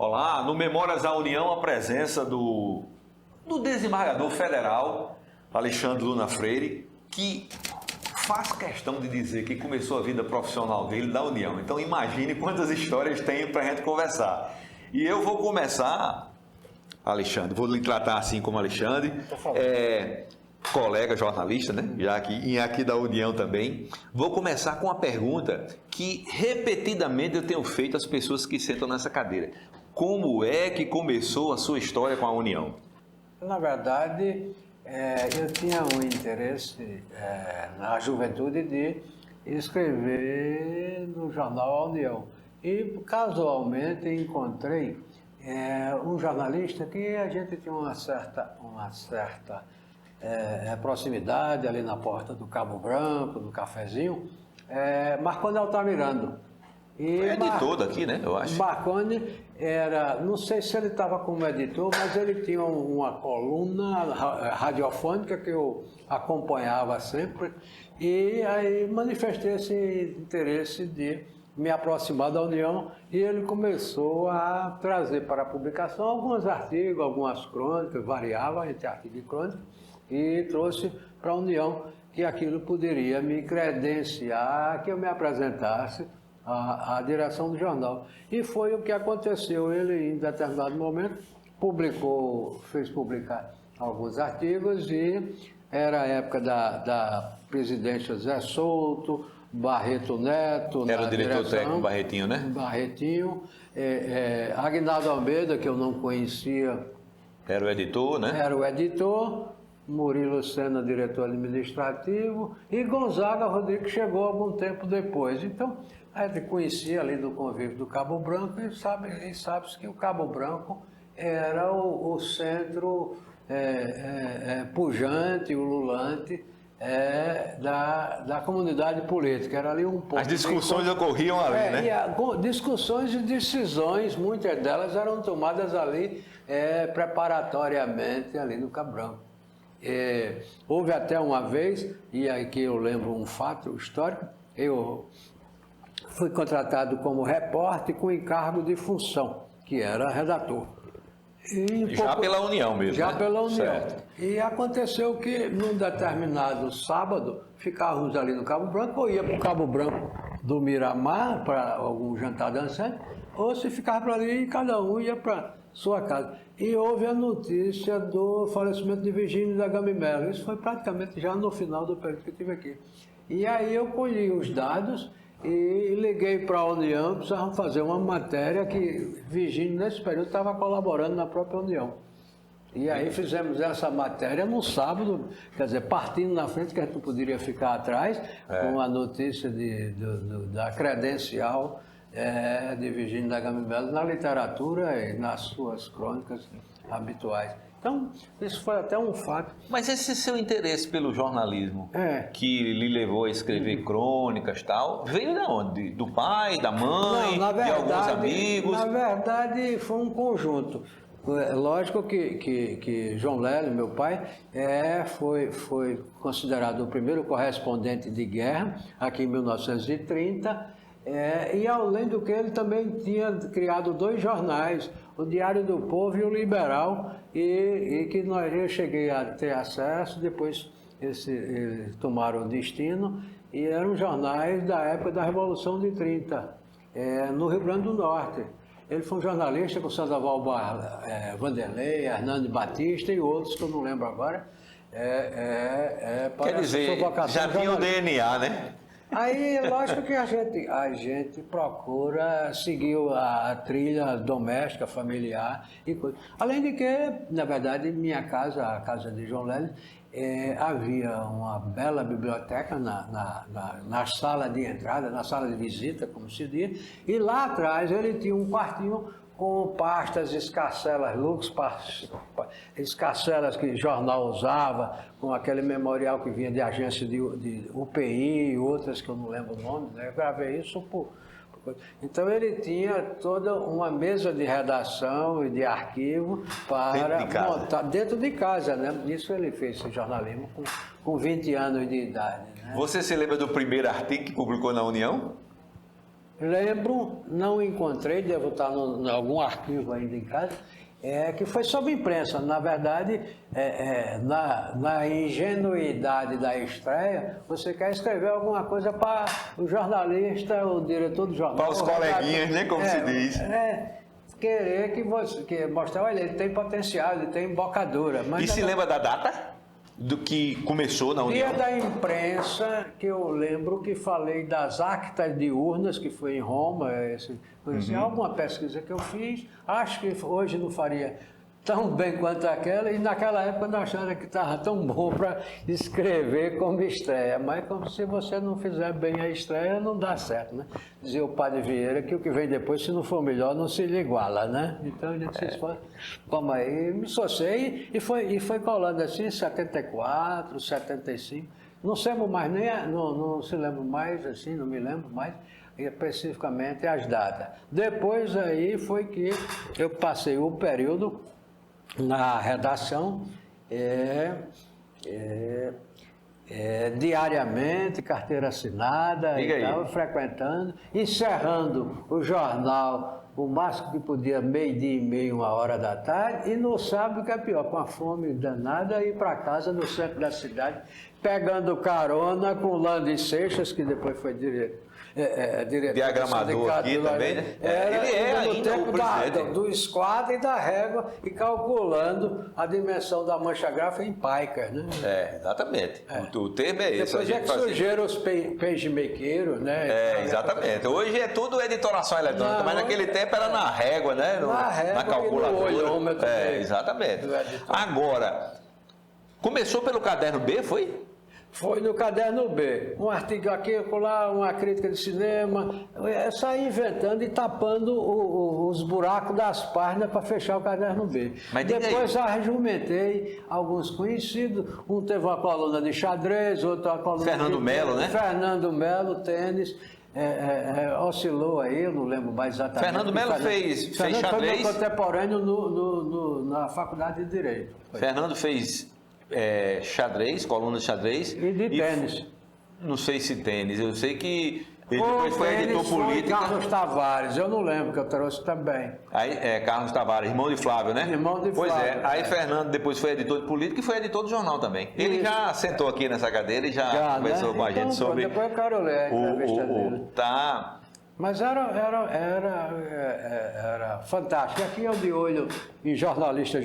Olá, no Memórias à União, a presença do desembargador federal, Alexandre Luna Freire, que faz questão de dizer que começou a vida profissional dele da União. Então imagine quantas histórias tem para a gente conversar. E eu vou começar, Alexandre, vou lhe tratar assim como Alexandre, colega jornalista, né? Já aqui da União também. Vou começar com uma pergunta que repetidamente eu tenho feito às pessoas que sentam nessa cadeira. Como é que começou a sua história com a União? Na verdade, eu tinha um interesse na juventude de escrever no jornal A União. E casualmente encontrei um jornalista que a gente tinha uma certa proximidade ali na porta do Cabo Branco, do cafezinho, Marconi Altamirano. Foi editor daqui, né? Eu acho. Marconi era, não sei se ele estava como editor, mas ele tinha uma coluna radiofônica que eu acompanhava sempre, e aí manifestei esse interesse de me aproximar da União, e ele começou a trazer para a publicação alguns artigos, algumas crônicas, variava entre artigo e crônica, e trouxe para a União que aquilo poderia me credenciar, que eu me apresentasse à direção do jornal. E foi o que aconteceu. Ele, em determinado momento, fez publicar alguns artigos, e era a época da presidência Zé Souto, Barreto Neto. Era o diretor técnico Barretinho, né? Barretinho. Aguinaldo Almeida, que eu não conhecia. Era o editor, né? Era o editor. Murilo Sena, diretor administrativo. E Gonzaga Rodrigues chegou algum tempo depois. Então, a gente conhecia ali do convívio do Cabo Branco, e sabe-se que o Cabo Branco era o centro pujante, ululante da comunidade política. Era ali um pouco. As discussões ocorriam ali, né? Discussões e decisões, muitas delas eram tomadas ali preparatoriamente ali no Cabo Branco. Houve até uma vez, e aqui eu lembro um fato histórico, eu fui contratado como repórter com encargo de função, que era redator. Já pela União mesmo, Já né? pela União. Certo. E aconteceu que, num determinado sábado, ficávamos ali no Cabo Branco, ou ia para o Cabo Branco do Miramar, para algum jantar dançante, ou se ficava por ali e cada um ia para sua casa. E houve a notícia do falecimento de Virgínio da Gama Melo. Isso foi praticamente já no final do período que eu estive aqui. E aí eu colhi os dados e liguei para a União, precisavam fazer uma matéria que Virgínio, nesse período, estava colaborando na própria União. E aí fizemos essa matéria no sábado, quer dizer, partindo na frente, que a gente não poderia ficar atrás, com a notícia da credencial de Virgínio da Gama Melo na literatura e nas suas crônicas habituais. Então, isso foi até um fato. Mas esse seu interesse pelo jornalismo, que lhe levou a escrever crônicas e tal, veio de onde? Do pai, da mãe, Não, de alguns amigos? Na verdade, foi um conjunto. Lógico que João Lélio, meu pai, foi considerado o primeiro correspondente de guerra, aqui em 1930, e além do que ele também tinha criado 2 jornais, o Diário do Povo e o Liberal, e que eu cheguei a ter acesso, depois eles tomaram o destino, e eram jornais da época da Revolução de 30, no Rio Grande do Norte. Ele foi um jornalista com Sandoval Vanderlei, Hernando Batista e outros que eu não lembro agora. Quer dizer, já tinha o DNA, né? Aí, lógico que a gente procura seguir a trilha doméstica, familiar e coisa. Além de que, na verdade, minha casa, a casa de João Lélio, havia uma bela biblioteca na sala de entrada, na sala de visita, como se diz, e lá atrás ele tinha um quartinho com pastas, escarcelas, escarcelas que o jornal usava, com aquele memorial que vinha de agência de UPI e outras que eu não lembro o nome, né? Eu gravei isso por Então ele tinha toda uma mesa de redação e de arquivo para montar dentro de casa, né? Isso ele fez esse jornalismo com 20 anos de idade. Né? Você se lembra do primeiro artigo que publicou na União? Lembro, não encontrei, devo estar em algum arquivo ainda em casa, que foi sobre imprensa. Na verdade, na ingenuidade da estreia, você quer escrever alguma coisa para o jornalista, o diretor do jornal. Para os coleguinhas, né, como se diz. Querer que mostrar, olha, ele tem potencial, ele tem embocadura. Mas e se lembra da data? Do que começou na União? Dia da imprensa, que eu lembro que falei das actas de urnas, que foi em Roma, alguma pesquisa que eu fiz, acho que hoje não faria tão bem quanto aquela, e naquela época não achava que estava tão bom para escrever como estreia, mas como se você não fizer bem a estreia, não dá certo, né? Dizia o Padre Vieira que o que vem depois, se não for melhor, não se lhe iguala, né? Então a gente se esforça, como aí, me socei e foi colando assim, 74, 75, não lembro mais, não se lembra mais, assim, não me lembro mais, especificamente as datas. Depois aí foi que eu passei o período na redação, diariamente, carteira assinada, e tal, frequentando, encerrando o jornal o máximo que podia, meio-dia e meio, 1h da tarde, e no sábado, que é pior, com a fome danada, ir para casa no centro da cidade, pegando carona com o Lando Seixas, que depois foi diretor. Diagramador aqui também, né? Ele ainda o tempo presidente. do esquadro e da régua e calculando a dimensão da mancha gráfica em paicas, né? Exatamente. O termo é esse. Depois que surgiram os pagemaqueiros, né? Exatamente. Hoje é tudo editoração eletrônica, mas naquele tempo era na régua, né? Na calculadora. E no olhômetro. Exatamente. Agora, começou pelo caderno B, foi? Foi no caderno B. Um artigo aqui, lá, uma crítica de cinema. Eu saí inventando e tapando os buracos das páginas para fechar o caderno B. Mas depois argumentei alguns conhecidos. Um teve uma coluna de xadrez, outro uma coluna Fernando Melo, né? Fernando Melo, tênis. Oscilou aí, eu não lembro mais exatamente. Fernando Melo fez xadrez. Foi meu contemporâneo na Faculdade de Direito. Fernando fez xadrez, coluna de xadrez. E de tênis. Não sei se tênis, eu sei que ele depois foi editor político. Carlos Tavares, eu não lembro, que eu trouxe também. Aí, Carlos Tavares, irmão de Flávio, né? Irmão de Flávio. Pois aí Fernando depois foi editor de política e foi editor do jornal também. Ele já sentou aqui nessa cadeira e já conversou com a gente sobre... Depois eu quero ler a entrevista dele. Tá... Mas era fantástico. Aqui eu de olho em jornalistas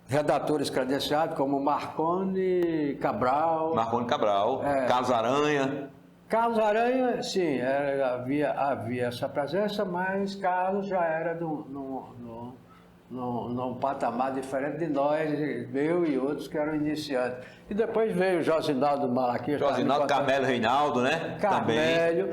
redatores credenciados, como Marconi Cabral. Carlos Aranha. Carlos Aranha, sim, havia essa presença, mas Carlos já era num patamar diferente de nós, eu e outros que eram iniciantes. E depois veio Josinaldo Malaquias. Josinaldo, Carmelo Reinaldo, né? Carmelo,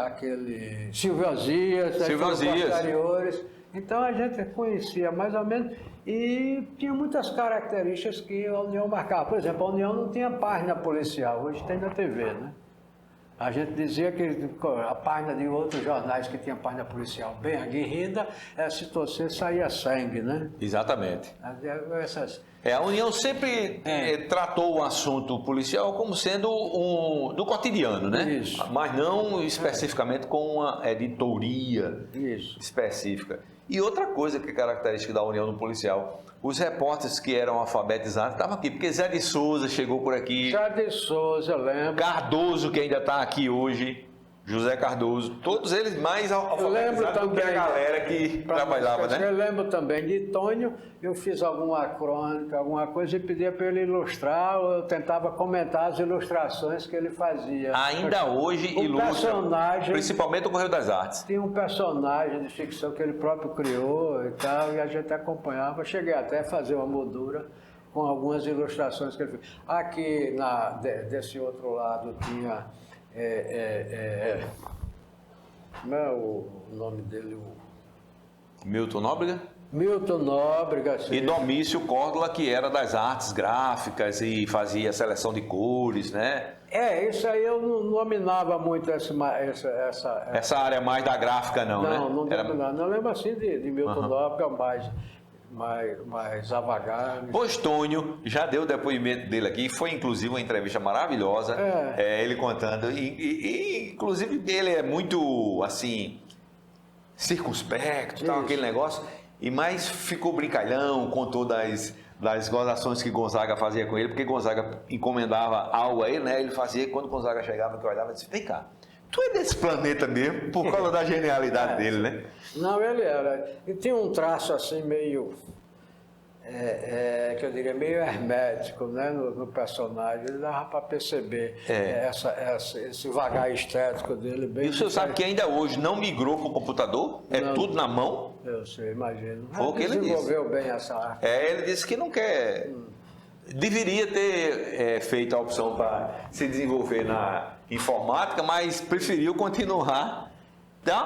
aquele Silvio Zias, posteriores. Então a gente conhecia mais ou menos e tinha muitas características que a União marcava. Por exemplo, a União não tinha página policial, hoje tem na TV, né? A gente dizia que a página de outros jornais que tinha página policial bem aguerrida, se torcer saía sangue, né? Exatamente. A União sempre tratou o assunto policial como sendo do cotidiano, né? Isso. Mas não especificamente com uma editoria específica. E outra coisa que é característica da União no policial, os repórteres que eram alfabetizados estavam aqui, porque Zé de Souza chegou por aqui. Zé de Souza, eu lembro. Cardoso, que ainda está aqui hoje. José Cardoso, todos eles mais alfabetizados do que a galera que trabalhava, né? Eu lembro também de Tônio, eu fiz alguma crônica, alguma coisa e pedia para ele ilustrar, eu tentava comentar as ilustrações que ele fazia. Ainda hoje ilustra, principalmente o Correio das Artes. Tinha um personagem de ficção que ele próprio criou e tal, e a gente acompanhava, cheguei até a fazer uma moldura com algumas ilustrações que ele fez. Aqui, desse outro lado, tinha... Como é o nome dele? Milton Nóbrega? Milton Nóbrega, sim. E Domício Córdola, que era das artes gráficas e fazia seleção de cores, né? Isso aí eu não nominava muito essa área mais da gráfica, não, né? Não lembro assim de Milton Nóbrega, mas mais a vagar. Pois Tônio já deu o depoimento dele aqui, foi inclusive uma entrevista maravilhosa, ele contando, inclusive ele é muito, assim, circunspecto, tal, aquele negócio, mas ficou brincalhão, contou das gozações que Gonzaga fazia com ele, porque Gonzaga encomendava algo a ele, né? Ele fazia, quando Gonzaga chegava, que olhava e disse, vem cá, tu é desse planeta mesmo, por causa da genialidade dele, né? Não, ele era. E tinha um traço assim meio, que eu diria, meio hermético, né, no personagem. Ele dava para perceber esse vagar estético dele. Bem E o senhor sabe que ainda hoje não migrou para o computador? É Não. tudo na mão? Eu sei, imagino. Foi o que ele disse. Desenvolveu bem essa arte. Ele disse que não quer. Deveria ter feito a opção para se desenvolver na informática, mas preferiu continuar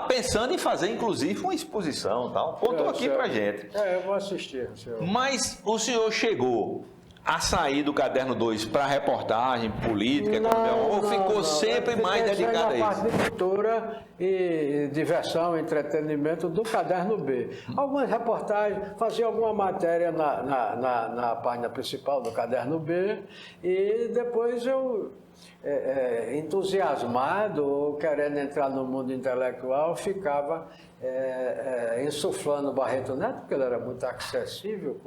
pensando em fazer, inclusive, uma exposição. Tal. Contou aqui pra gente. Eu vou assistir, senhor. Mas o senhor chegou a sair do Caderno 2 para reportagem política, economia, ou ficou sempre mais dedicado a isso? parte isso? de cultura e diversão, entretenimento do Caderno B. Algumas reportagens, fazia alguma matéria na página principal do Caderno B e depois eu, entusiasmado, querendo entrar no mundo intelectual, ficava insuflando o Barreto Neto, porque ele era muito acessível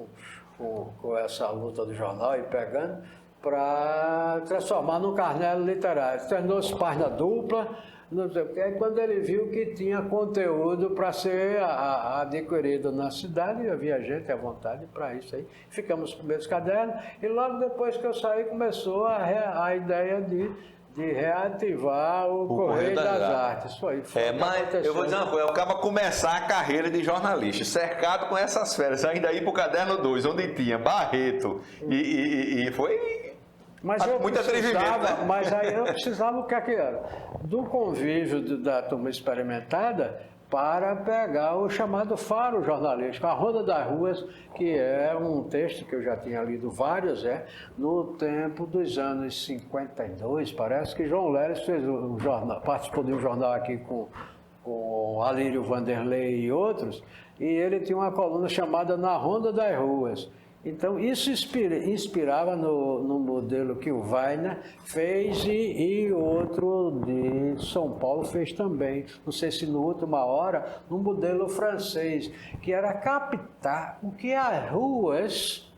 com essa luta do jornal e pegando, para transformar num carnelo literário. Tornou-se página dupla, não sei o quê. Quando ele viu que tinha conteúdo para ser adquirido na cidade, havia gente à vontade para isso aí. Ficamos nos primeiros cadernos e logo depois que eu saí começou a ideia de reativar o Correio das Artes. Foi mas eu vou dizer uma coisa, acaba começar a carreira de jornalista, cercado com essas férias, ainda ir para o Caderno 2, onde tinha Barreto, e foi muito atrevimento, né? Mas aí eu precisava, o que é que era? Do convívio da turma experimentada, para pegar o chamado faro jornalístico, a Ronda das Ruas, que é um texto que eu já tinha lido vários, no tempo dos anos 52, parece que João Leles fez um jornal, participou de um jornal aqui com Alírio Vanderlei e outros, e ele tinha uma coluna chamada Na Ronda das Ruas. Então, isso inspirava no modelo que o Weiner fez e outro de São Paulo fez também, não sei se na última hora, no modelo francês, que era captar o que as ruas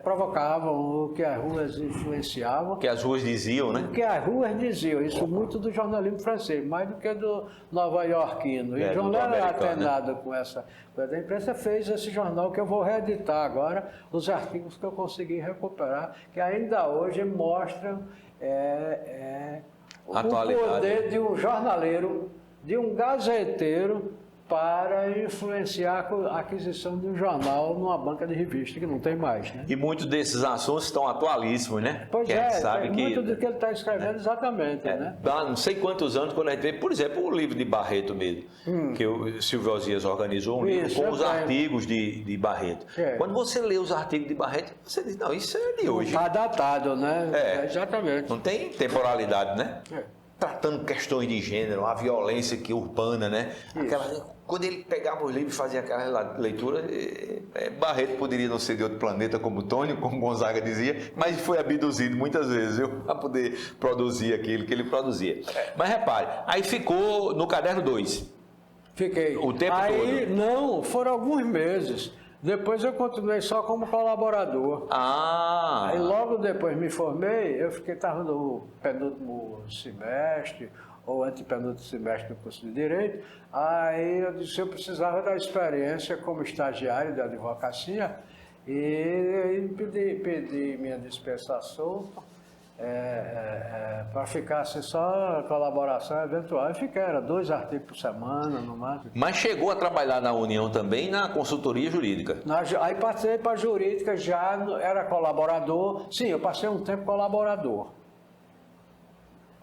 provocavam, o que as ruas influenciavam. O que as ruas diziam, né? O que as ruas diziam, isso muito do jornalismo francês, mais do que do nova-iorquino. E João Leles, atenado com essa coisa da imprensa, fez esse jornal que eu vou reeditar agora, os artigos que eu consegui recuperar, que ainda hoje mostram o poder de um jornaleiro, de um gazeteiro, para influenciar a aquisição de um jornal numa banca de revista, que não tem mais, né? E muitos desses assuntos estão atualíssimos, né? Pois muito do que ele está escrevendo, exatamente, né? Há não sei quantos anos, quando a gente vê, por exemplo, o livro de Barreto mesmo, que o Silvio Osias organizou um livro com os artigos de Barreto. Quando você lê os artigos de Barreto, você diz, não, isso é de hoje. Está datado, né? Exatamente. Não tem temporalidade, né? Tratando questões de gênero, a violência urbana, né? Quando ele pegava os livros e fazia aquela leitura, Barreto poderia não ser de outro planeta como Tônio, como Gonzaga dizia, mas foi abduzido muitas vezes para poder produzir aquilo que ele produzia. Mas repare, aí ficou no Caderno 2. Fiquei. O tempo todo? Não, foram alguns meses. Depois eu continuei só como colaborador. Aí logo depois me formei, estava no penúltimo semestre, ou antepenúltimo semestre do curso de Direito, aí eu disse que eu precisava da experiência como estagiário de advocacia, e pedi minha dispensação para ficar assim, só colaboração eventual. E fiquei, era 2 artigos por semana, no máximo. Mas chegou a trabalhar na União também, na consultoria jurídica? Aí passei para a jurídica, já era colaborador. Sim, eu passei um tempo colaborador.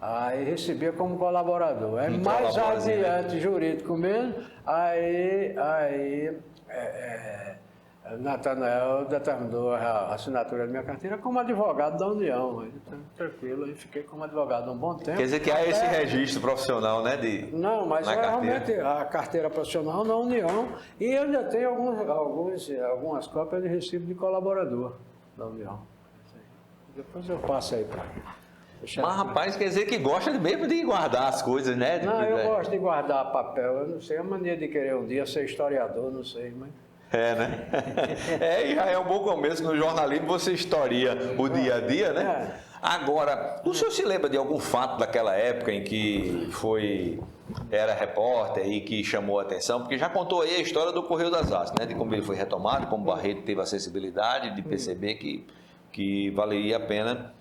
Aí recebia como colaborador. Mais adiante, jurídico mesmo, Natanael determinou a assinatura da minha carteira como advogado da União. Então, tranquilo, eu fiquei como advogado um bom tempo. Quer dizer que há esse registro profissional, né? Não, mas na realmente a carteira profissional na União, e eu ainda tenho algumas cópias de recibo de colaborador da União. Depois eu passo aí para... Mas, rapaz, quer dizer que gosta mesmo de guardar as coisas, né? Não, eu gosto de guardar papel, eu não sei, a mania de querer um dia ser historiador, não sei, mas... É, né? E já é um bom começo no jornalismo, você historia o dia a dia, né? Agora, o senhor se lembra de algum fato daquela época em que era repórter e que chamou a atenção? Porque já contou aí a história do Correio das Artes, né? De como ele foi retomado, como Barreto teve a sensibilidade de perceber que valeria a pena.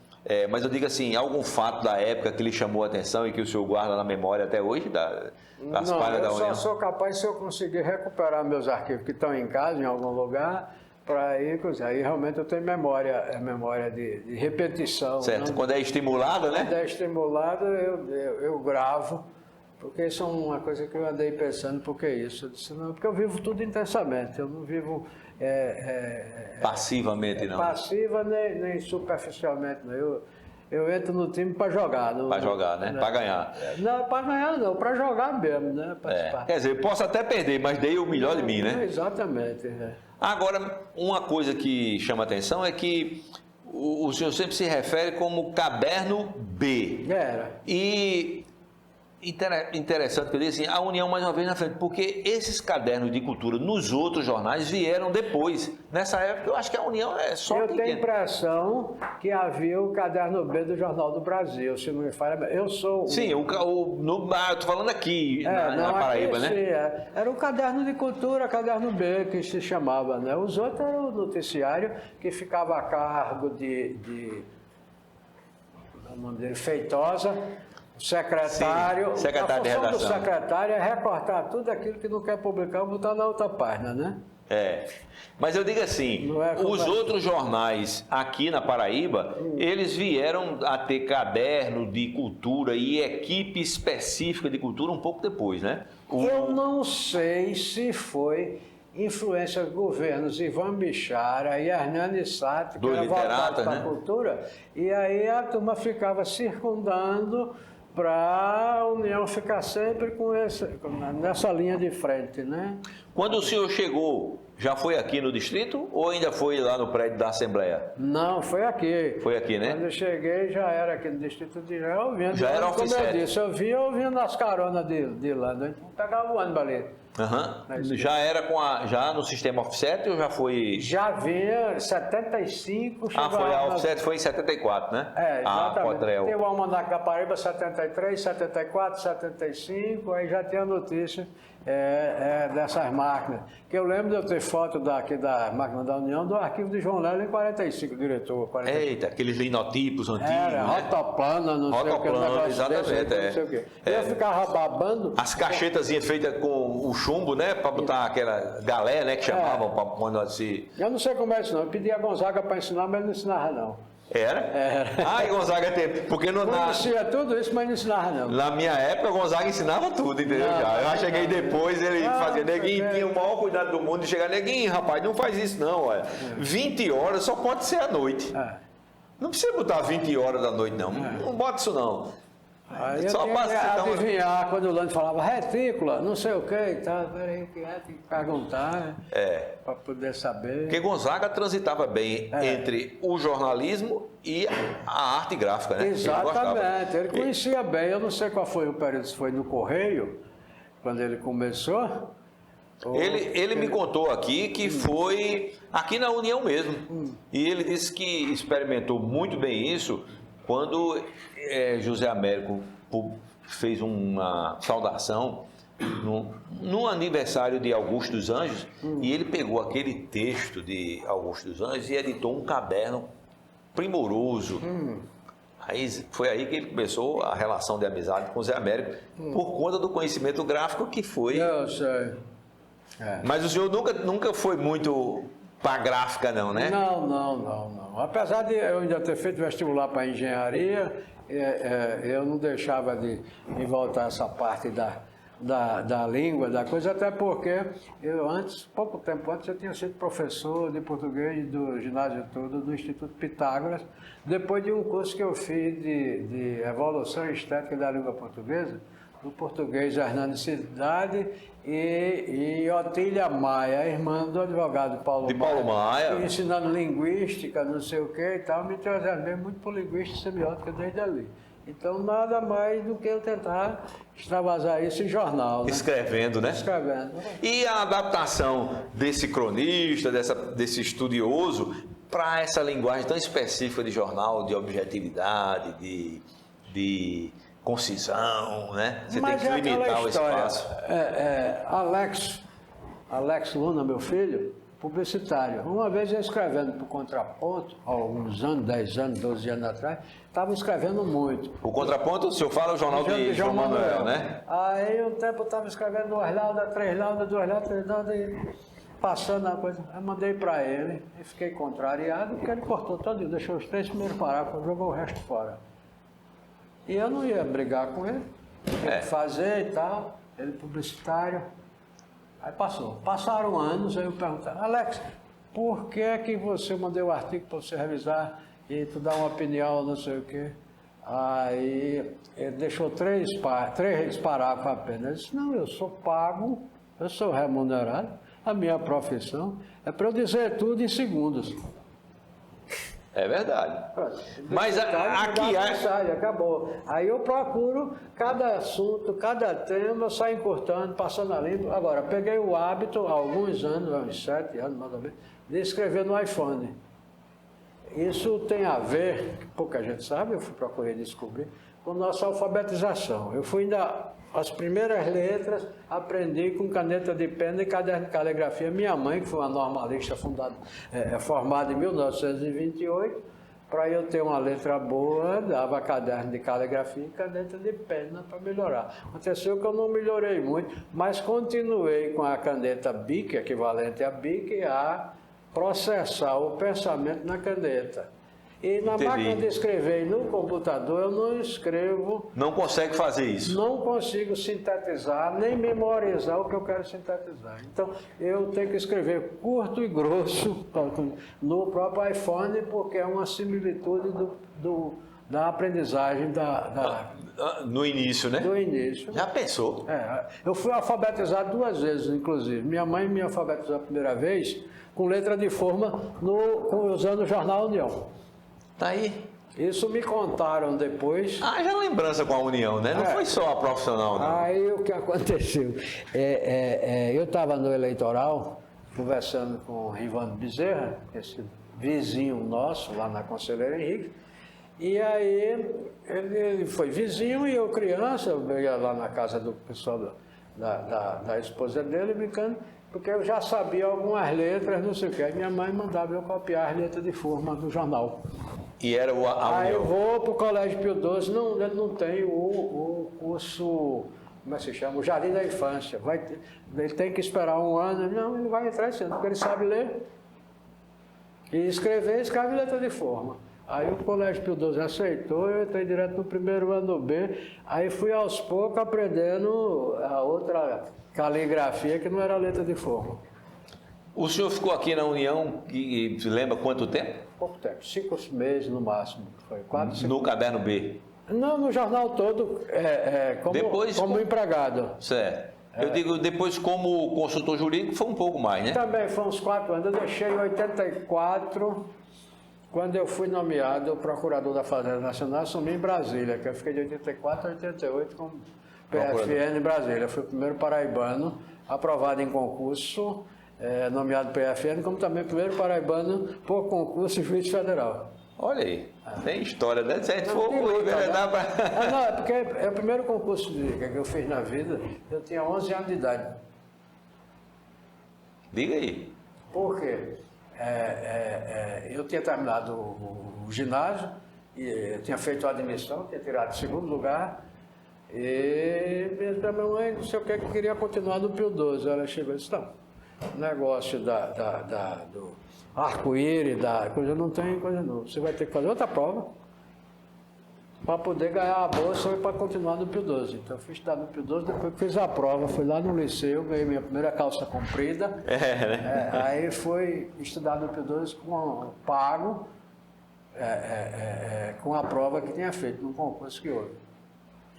Mas eu digo assim, algum fato da época que lhe chamou a atenção e que o senhor guarda na memória até hoje, das páginas da União? Eu só sou capaz, se eu conseguir recuperar meus arquivos que estão em casa, em algum lugar, para ir, aí realmente eu tenho memória de repetição. Certo, quando é estimulada, né? Quando é estimulado, eu gravo, porque isso é uma coisa que eu andei pensando, por que isso? Eu disse, não, porque eu vivo tudo intensamente, eu não vivo... passivamente, não. Passiva nem superficialmente, não. Eu entro no time para jogar. Para jogar, né? Para ganhar. Não, para ganhar não, para jogar mesmo, né? Quer dizer, posso até perder, mas dei o melhor de mim, né? Exatamente. Agora, uma coisa que chama atenção é que o senhor sempre se refere como caderno B. Era. E interessante que eu disse assim, a União mais uma vez na frente, porque esses cadernos de cultura nos outros jornais vieram depois. Nessa época eu acho que a União é só Eu tenho a impressão que havia o caderno B do Jornal do Brasil, se não me falha. Eu sou... Sim, eu estou falando aqui na Paraíba, né? Sim, era o caderno de cultura, caderno B, que se chamava, né? Os outros eram o noticiário que ficava a cargo de o nome dele, Feitosa, secretário. Sim, secretário de redação. A função do secretário é recortar tudo aquilo que não quer publicar e botar na outra página, né? Mas eu digo assim, os outros jornais aqui na Paraíba, eles vieram a ter caderno de cultura e equipe específica de cultura um pouco depois, né? Eu não sei se foi influência dos governos Ivan Bichara e Hernani Satti, que era voltado para a cultura, e aí a turma ficava circundando para a União ficar sempre nessa linha de frente, né? Quando o senhor chegou, já foi aqui no distrito ou ainda foi lá no prédio da Assembleia? Não, foi aqui. Foi aqui, né? Quando eu cheguei, já era aqui no distrito de Israel, ouvindo. Já era Como oficial. eu disse, eu vinha ouvindo nas caronas de lá, né? Pegava o ônibus ali. Já era já no sistema offset ou já foi... Já vinha em 75. Foi a offset foi em 74, né? Exatamente. Tem o Almanac da Paraíba 73, 74, 75, aí já tinha notícia dessas máquinas. Que eu lembro de eu ter foto daqui da máquina da União do arquivo de João Lélio em 45, diretor. 45. Eita, aqueles linotipos antigos, Era, né? rotoplana, não sei o que. Exatamente, não sei o que. Eu ficava babando. As cachetazinhas feitas com o chumbo, né? Para botar aquela galé, né? Que chamavam para quando assim. Eu não sei como é isso não. Eu pedi a Gonzaga para ensinar, mas ele não ensinava não. Era? E Gonzaga teve. Porque conhecia tudo isso, mas não ensinava não. Na minha época, Gonzaga ensinava tudo, entendeu? Eu já cheguei depois, ele fazia. Neguinho tinha o maior cuidado do mundo de chegar. Neguinho, rapaz, não faz isso não, olha. 20 horas só pode ser à noite. Não precisa botar 20 horas da noite, não. Não bota isso não. Aí eu tinha que adivinhar quando o Lando falava retícula, não sei o que e tal. Peraí, tem que perguntar para poder saber. Porque Gonzaga transitava bem entre o jornalismo e a arte gráfica, né? Exatamente, ele conhecia bem. Eu não sei qual foi o período, se foi no Correio, quando ele começou. Ele me contou aqui que foi aqui na União mesmo. E ele disse que experimentou muito bem isso quando José Américo fez uma saudação no aniversário de Augusto dos Anjos, e ele pegou aquele texto de Augusto dos Anjos e editou um caderno primoroso. Foi aí que ele começou a relação de amizade com José Américo, por conta do conhecimento gráfico que foi. Eu sei. Mas o senhor nunca foi muito para gráfica, não, né? Não. Apesar de eu ainda ter feito vestibular para engenharia, eu não deixava de voltar essa parte da língua, da coisa, até porque eu antes, pouco tempo antes, eu tinha sido professor de português do ginásio todo do Instituto Pitágoras, depois de um curso que eu fiz de evolução estética da língua portuguesa, do português Hernando Cidade e Otília Maia, irmã do advogado Paulo Maia. Ensinando linguística, não sei o que e tal, me entusiasmei muito por linguística e semiótica desde ali. Então, nada mais do que eu tentar extravasar isso em jornal. Né? Escrevendo, né? Escrevendo. E a adaptação desse cronista, desse estudioso, para essa linguagem tão específica de jornal, de objetividade, de concisão, né? Você Mas tem que limitar o espaço. Alex Luna, meu filho, publicitário. Uma vez eu escrevendo para o Contraponto, há alguns anos, 10 anos, 12 anos atrás, estava escrevendo muito. O Contraponto, o senhor fala o jornal de João Manuel, né? Aí um tempo eu estava escrevendo 2 laudas, 3 laudas, 2 laudas, 3 laudas, e passando a coisa. Eu mandei para ele e fiquei contrariado, porque ele cortou todo, deixou os 3 primeiros parágrafos, jogou o resto fora. E eu não ia brigar com ele, tinha que fazer e tal, ele publicitário. Aí passou. Passaram anos, aí eu perguntei, Alex, por que é que você mandei o artigo para você revisar e tu dar uma opinião, não sei o quê? Aí ele deixou 3 parágrafos apenas. Eu disse, não, eu sou pago, eu sou remunerado, a minha profissão é para eu dizer tudo em segundos. É verdade. Mas aqui acabou. Aí eu procuro cada assunto, cada tema, eu saio encurtando, passando a limpo. Agora, peguei o hábito, há alguns anos, uns 7 anos mais ou menos, de escrever no iPhone. Isso tem a ver, pouca gente sabe, eu procurei descobrir, com nossa alfabetização. Eu fui ainda, as primeiras letras, aprendi com caneta de pena e caderno de caligrafia. Minha mãe, que foi uma normalista formada em 1928, para eu ter uma letra boa, dava caderno de caligrafia e caneta de pena para melhorar. Aconteceu que eu não melhorei muito, mas continuei com a caneta Bic, equivalente a Bic, a processar o pensamento na caneta. E na máquina de escrever e no computador eu não escrevo... Não consegue fazer isso? Não consigo sintetizar, nem memorizar o que eu quero sintetizar. Então, eu tenho que escrever curto e grosso no próprio iPhone, porque é uma similitude da aprendizagem no início, né? Do início. Já pensou? Eu fui alfabetizado 2 vezes, inclusive. Minha mãe me alfabetizou a primeira vez com letra de forma usando o jornal União. Tá aí. Isso me contaram depois. Já lembrança com a União, né? Não foi só a profissional, não. Aí o que aconteceu? Eu estava no eleitoral, conversando com o Rivando Bezerra, esse vizinho nosso, lá na Conselheira Henrique, e aí ele foi vizinho e eu criança, eu ia lá na casa do pessoal da esposa dele, brincando, porque eu já sabia algumas letras, não sei o que. Aí minha mãe mandava eu copiar as letras de forma do jornal. E era a União. Aí eu vou para o Colégio Pio XII, ele não tem o curso, como é que se chama? O Jardim da Infância. Ele tem que esperar 1 ano. Não, ele vai entrar esse ano, porque ele sabe ler. E escreve letra de forma. Aí o Colégio Pio XII aceitou, eu entrei direto no primeiro ano B. Aí fui aos poucos aprendendo a outra caligrafia, que não era letra de forma. O senhor ficou aqui na União, e lembra quanto tempo? Pouco tempo, 5 meses no máximo. Foi 4, 5 No caderno B? Não, no jornal todo, como empregado. Certo. Eu digo, depois como consultor jurídico foi um pouco mais, né? Também foi uns 4 anos. Eu deixei em 84, quando eu fui nomeado procurador da Fazenda Nacional, assumi em Brasília, que eu fiquei de 84 a 88 como PFN em Brasília. Eu fui o primeiro paraibano aprovado em concurso, nomeado PFN, como também o primeiro paraibano por concurso juiz federal. Olha aí, tem história, né? Se a gente for dá pra... Não, é porque é o primeiro concurso que eu fiz na vida, eu tinha 11 anos de idade. Diga aí. Por quê? Eu tinha terminado o ginásio, e eu tinha feito a admissão, tinha tirado 2º lugar, e minha mãe, não sei o que, queria continuar no Pio XII. Ela chegou e disse, não, o negócio do arco-íris, da coisa não tem coisa não. Você vai ter que fazer outra prova. para poder ganhar a bolsa e para continuar no Pio 12. Então eu fui estudar no Pio 12, depois que fiz a prova, fui lá no liceu, ganhei minha primeira calça comprida. Né? Aí fui estudar no Pio 12 pago, com a prova que tinha feito no concurso que houve.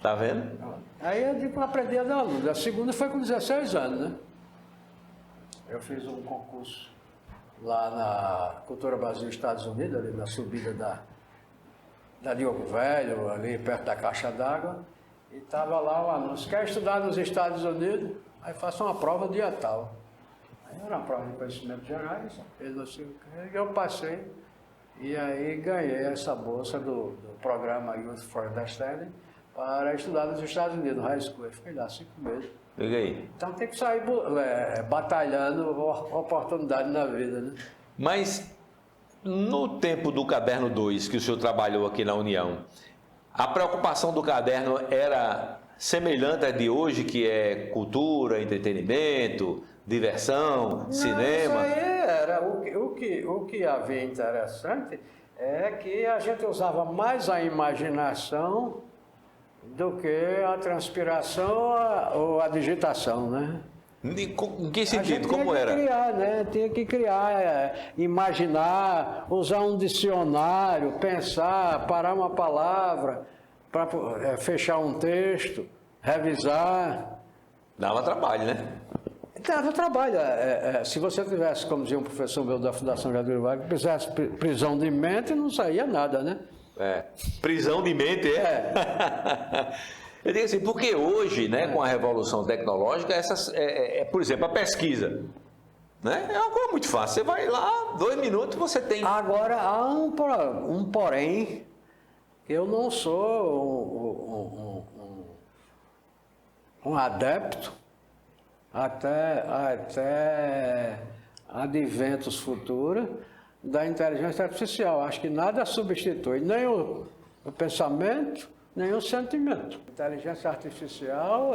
Tá vendo? Aí eu digo, aprendi a dar aluno. A segunda foi com 16 anos, né? Eu fiz um concurso lá na Cultura Brasil, Estados Unidos, ali na subida da Diogo Velho, ali perto da Caixa d'Água. E estava lá o anúncio, quer estudar nos Estados Unidos? Aí faça uma prova dia tal. Aí era uma prova de conhecimentos gerais, eu passei. E aí ganhei essa bolsa do programa Youth for Understanding para estudar nos Estados Unidos, no High School. Eu fiquei lá 5 meses. Liga aí. Então tem que sair batalhando oportunidade na vida, né? Mas no tempo do Caderno 2, que o senhor trabalhou aqui na União, a preocupação do caderno era semelhante à de hoje, que é cultura, entretenimento, diversão, cinema? Isso aí era. O que havia interessante é que a gente usava mais a imaginação do que a transpiração ou a digitação, né? Em que sentido? Como era? Criar, né? Tinha que criar, imaginar, usar um dicionário, pensar, parar uma palavra para fechar um texto, revisar. Dava trabalho, né? Dava trabalho. Se você tivesse, como dizia um professor meu da Fundação Getúlio Vargas, fizesse prisão de mente, não saía nada, né? Prisão de mente, Eu digo assim, porque hoje, né, com a revolução tecnológica, por exemplo, a pesquisa, né, é uma coisa muito fácil. Você vai lá, 2 minutos, você tem... Agora, há um porém, eu não sou um adepto até adventos futuros da inteligência artificial. Acho que nada substitui, nem o pensamento, nem o sentimento. A inteligência artificial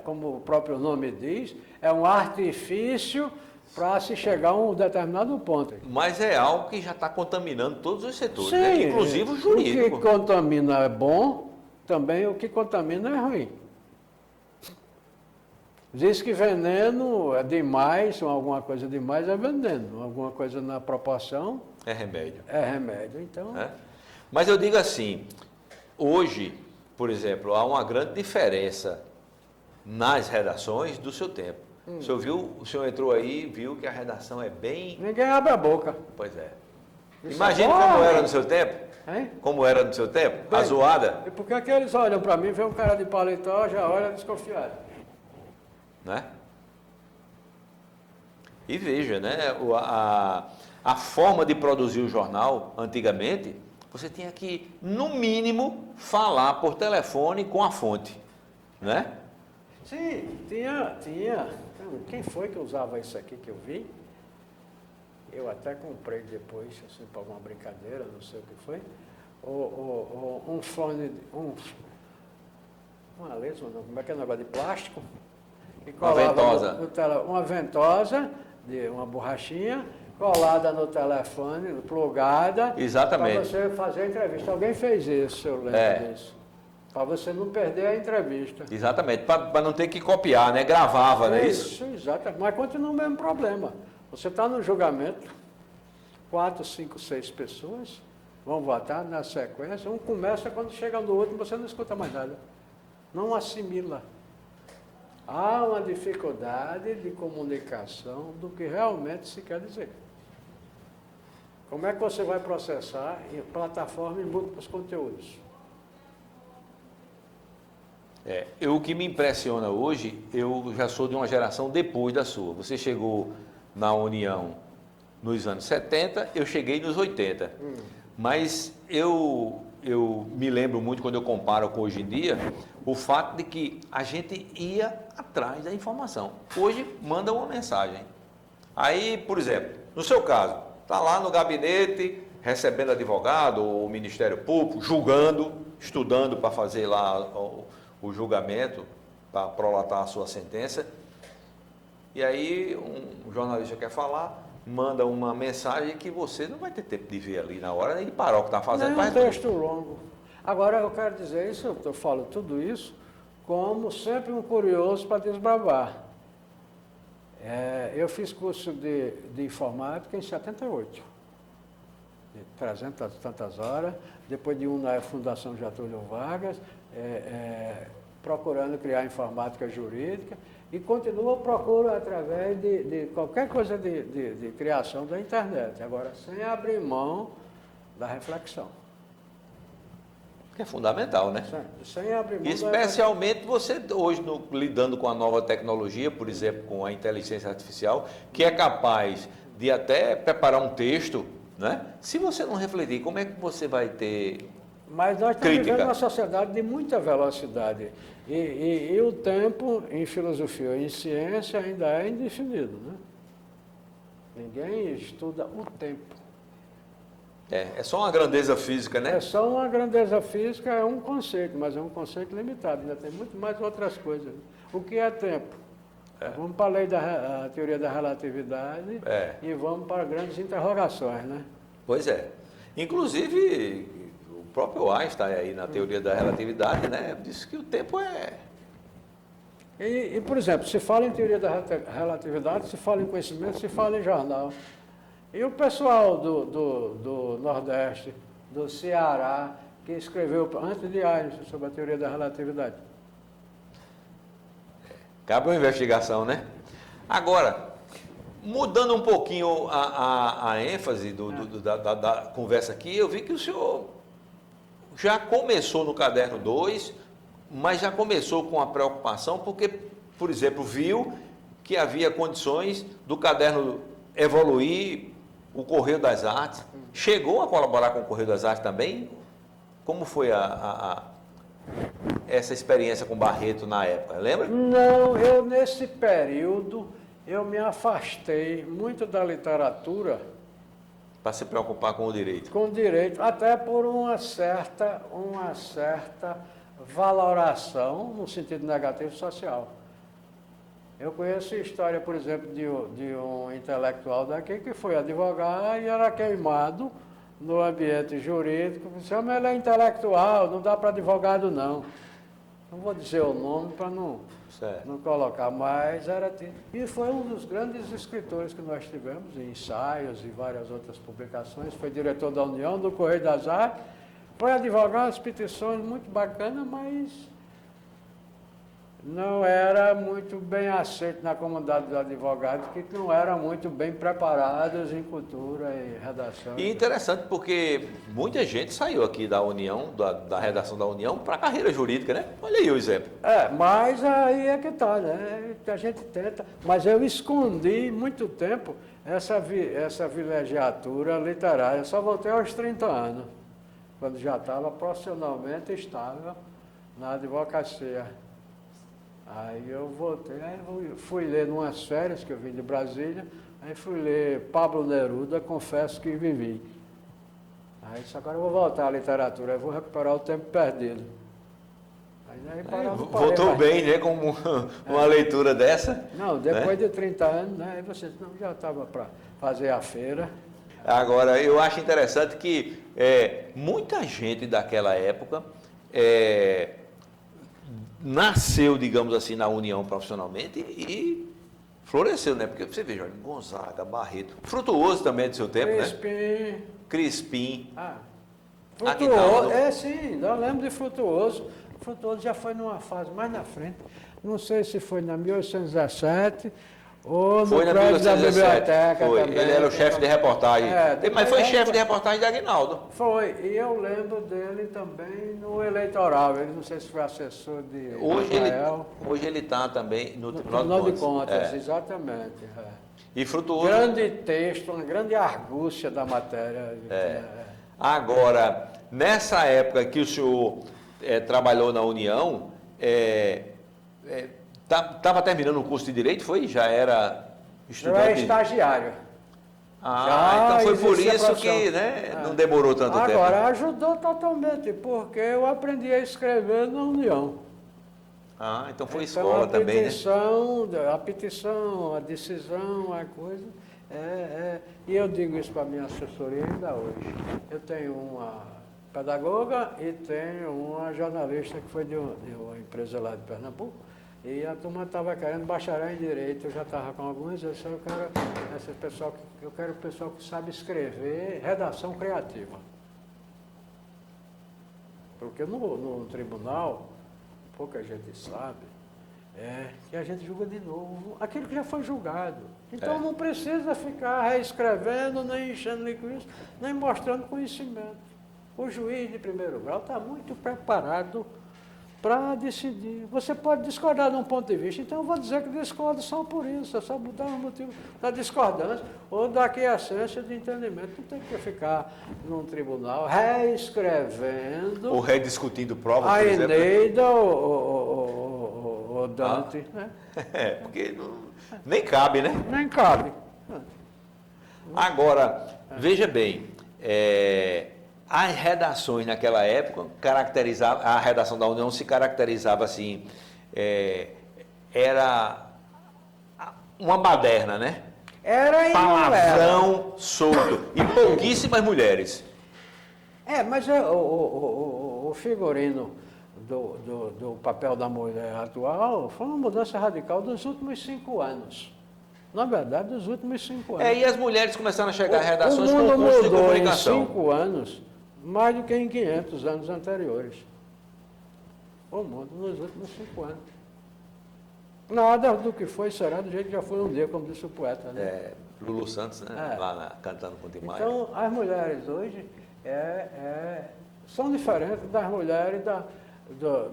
como o próprio nome diz, é um artifício para se chegar a um determinado ponto. Mas é algo que já está contaminando todos os setores, Sim, né? Inclusive o jurídico. O que contamina é bom, também o que contamina é ruim. Diz que veneno é demais, ou alguma coisa demais é veneno, alguma coisa na proporção é remédio. É remédio, então... Mas eu digo assim, hoje, por exemplo, há uma grande diferença nas redações do seu tempo. O senhor entrou aí e viu que a redação é bem... Ninguém abre a boca. Pois é. Imagine como era no seu tempo. Hein? Como era no seu tempo? Bem, a zoada. E por que eles olham para mim, vê um cara de paletó, já olha desconfiado? Né? E veja, né? A forma de produzir o jornal, antigamente, você tinha que, no mínimo, falar por telefone com a fonte, né? Sim, tinha. Quem foi que usava isso aqui que eu vi? Eu até comprei depois, assim, para alguma brincadeira, não sei o que foi. Um fone, uma lesma, não, como é que é o negócio de plástico? E uma ventosa. Uma ventosa, de uma borrachinha, colada no telefone, plugada. Exatamente. Para você fazer a entrevista. Alguém fez isso, eu lembro disso. Para você não perder a entrevista. Exatamente, para não ter que copiar, né? Gravava, não é isso? Isso, exatamente. Mas continua o mesmo problema. Você está no julgamento, 4, 5, 6 pessoas vão votar na sequência. Um começa, quando chega no outro, você não escuta mais nada. Não assimila. Há uma dificuldade de comunicação do que realmente se quer dizer. Como é que você vai processar em plataforma em múltiplos conteúdos? O que me impressiona hoje, eu já sou de uma geração depois da sua. Você chegou na União nos anos 70, eu cheguei nos 80. Mas eu me lembro muito, quando eu comparo com hoje em dia, o fato de que a gente ia atrás da informação. Hoje, manda uma mensagem. Aí, por exemplo, no seu caso, está lá no gabinete, recebendo advogado ou o Ministério Público, julgando, estudando para fazer lá o julgamento, para prolatar a sua sentença. E aí, um jornalista quer falar, manda uma mensagem que você não vai ter tempo de ver ali na hora, nem de parar o que está fazendo. Não é um texto longo. Agora, eu quero dizer isso, eu falo tudo isso, como sempre um curioso para desbravar. Eu fiz curso de informática em 78, de 300 tantas horas, depois de na Fundação Getúlio Vargas, procurando criar informática jurídica, e continuo procuro através de qualquer coisa de criação da internet, agora sem abrir mão da reflexão. Que é fundamental, né? Sem abrir mão Especialmente você hoje lidando com a nova tecnologia, por exemplo, com a inteligência artificial, que é capaz de até preparar um texto, né? Se você não refletir, como é que você vai ter Mas nós estamos crítica? vivendo uma sociedade de muita velocidade. E o tempo, em filosofia e em ciência, ainda é indefinido, né? Ninguém estuda o tempo. É só uma grandeza física, né? É só uma grandeza física, é um conceito, mas é um conceito limitado, ainda tem muito mais outras coisas. O que é tempo? Vamos para a lei da teoria da relatividade e vamos para grandes interrogações, né? Pois é. Inclusive, o próprio Einstein aí na teoria da relatividade, né, disse que o tempo é... Por exemplo, se fala em teoria da relatividade, se fala em conhecimento, se fala em jornal. E o pessoal do Nordeste, do Ceará, que escreveu antes de Einstein sobre a teoria da relatividade. Cabe uma investigação, né? Agora, mudando um pouquinho a ênfase da conversa aqui, eu vi que o senhor já começou no caderno 2, mas já começou com a preocupação, porque, por exemplo, viu que havia condições do caderno evoluir, o Correio das Artes. Chegou a colaborar com o Correio das Artes também? Como foi essa experiência com Barreto na época, lembra? Não, eu nesse período, eu me afastei muito da literatura. Para se preocupar com o direito. Com o direito, até por uma certa valoração, no sentido negativo, social. Eu conheço a história, por exemplo, de um intelectual daqui que foi advogado e era queimado no ambiente jurídico. Disse, mas ele é intelectual, não dá para advogado não. Não vou dizer o nome para não colocar, mas era... E foi um dos grandes escritores que nós tivemos, em ensaios e várias outras publicações. Foi diretor da União, do Correio das Artes. Foi advogado, as petições muito bacanas, mas não era muito bem aceito na comunidade dos advogados, que não eram muito bem preparados em cultura e redação. E interessante porque muita gente saiu aqui da União, da redação da União, para a carreira jurídica, né? Olha aí o exemplo. Mas aí é que está, né? A gente tenta, mas eu escondi muito tempo essa vilegiatura literária, só voltei aos 30 anos, quando já estava profissionalmente estável na advocacia. Aí eu voltei, fui ler numas férias que eu vim de Brasília, aí fui ler Pablo Neruda, Confesso que Vivi. Aí disse, agora eu vou voltar à literatura, eu vou recuperar o tempo perdido. Voltou bem, né, com uma leitura dessa. Não, depois de 30 anos, né, aí você não, já estava para fazer a feira. Agora, eu acho interessante que muita gente daquela época nasceu, digamos assim, na União profissionalmente e floresceu, né? Porque você veja, Gonzaga, Barreto, Frutuoso também do seu tempo, né? Crispim. Frutuoso, sim, eu lembro de Frutuoso. Frutuoso já foi numa fase mais na frente, não sei se foi na 1817 ou no prédio da biblioteca também. Ele era o chefe de reportagem, mas foi chefe de reportagem de Aguinaldo. Foi, e eu lembro dele também no eleitoral, ele não sei se foi assessor de Israel. Hoje ele está também no Tribunal de Contas, exatamente. E Frutuoso... Grande texto, uma grande argúcia da matéria. Agora, nessa época que o senhor trabalhou na União, estava terminando o curso de Direito, foi? Já era estudante? Eu era estagiário. Então foi por isso que não demorou tanto tempo. Agora, ajudou totalmente, porque eu aprendi a escrever na União. Então foi escola também, né? A petição, a decisão, a coisa. E eu digo isso para a minha assessoria ainda hoje. Eu tenho pedagoga e tem uma jornalista que foi de uma empresa lá de Pernambuco. E a turma estava querendo bacharel em Direito, eu já estava com alguns, eu quero o pessoal que sabe escrever redação criativa. Porque no tribunal, pouca gente sabe, que a gente julga de novo aquilo que já foi julgado. Então não precisa ficar reescrevendo, nem enchendo linguiça, nem mostrando conhecimento. O juiz de primeiro grau está muito preparado para decidir. Você pode discordar de um ponto de vista, então eu vou dizer que discordo só por isso, é só mudar o motivo da discordância ou da aquiescência de entendimento. Não tem que ficar num tribunal reescrevendo. Ou rediscutindo provas, a por exemplo. Eneida ou Dante. Né? Porque nem cabe, né? Nem cabe. Agora, veja bem, as redações naquela época caracterizavam, a redação da União se caracterizava assim, era uma baderna, né? Era e não era. Palavrão solto e pouquíssimas mulheres. Mas o figurino do papel da mulher atual foi uma mudança radical dos últimos 5 anos. Na verdade, dos últimos 5 anos. E as mulheres começaram a chegar a redações o com mundo curso de mudou comunicação. em 5 anos, mais do que em 500 anos anteriores. O mundo nos últimos 5 anos. Nada do que foi será do jeito que já foi um dia, como disse o poeta. Né? Lulu Santos, né? Lá cantando com o Tim Maia. Então, as mulheres hoje são diferentes das mulheres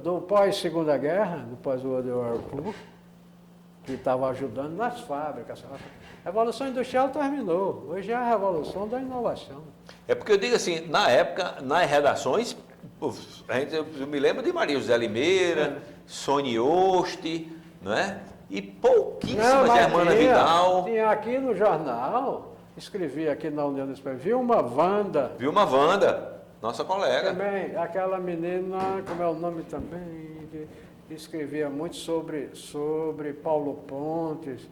do pós-Segunda Guerra, do pós-World War II, que estava ajudando nas fábricas. A Revolução Industrial terminou. Hoje é a revolução da inovação. É porque eu digo assim, na época, nas redações, eu me lembro de Maria José Limeira, Sônia Oste, não é? E pouquíssimas, Germana Vidal. Tinha aqui no jornal, escrevi aqui na União dos Povos, Vilma Wanda. Vilma Wanda, nossa colega. Também, aquela menina, como é o nome também, que escrevia muito sobre Paulo Pontes.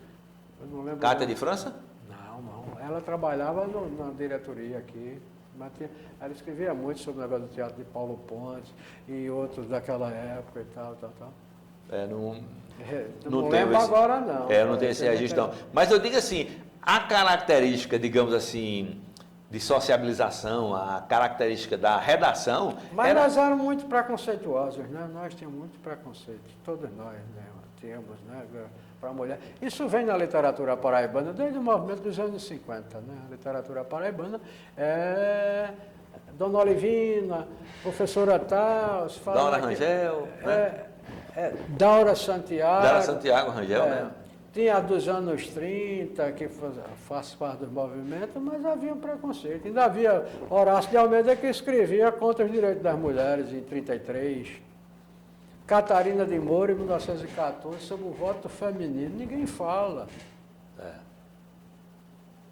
Eu não lembro. Cátia de França? Não. Ela trabalhava na diretoria aqui. Ela escrevia muito sobre o negócio do teatro de Paulo Pontes e outros daquela época e tal. Não lembro agora, não. Eu não tenho esse registro, não. Mas eu digo assim, a característica, digamos assim, de sociabilização, a característica da redação... Mas nós éramos muito preconceituosos, né? Nós tínhamos muito preconceito, todos nós, né? Tínhamos, né? Para a mulher. Isso vem na literatura paraibana desde o movimento dos anos 50, né? A literatura paraibana Dona Olivina, professora Taus... Daura Rangel... Daura Santiago... Daura Santiago Rangel, né? Tinha a dos anos 30, que faz parte do movimento, mas havia um preconceito. Ainda havia Horácio de Almeida que escrevia contra os direitos das mulheres em 33. Catarina de Moura, em 1914, sobre o voto feminino. Ninguém fala.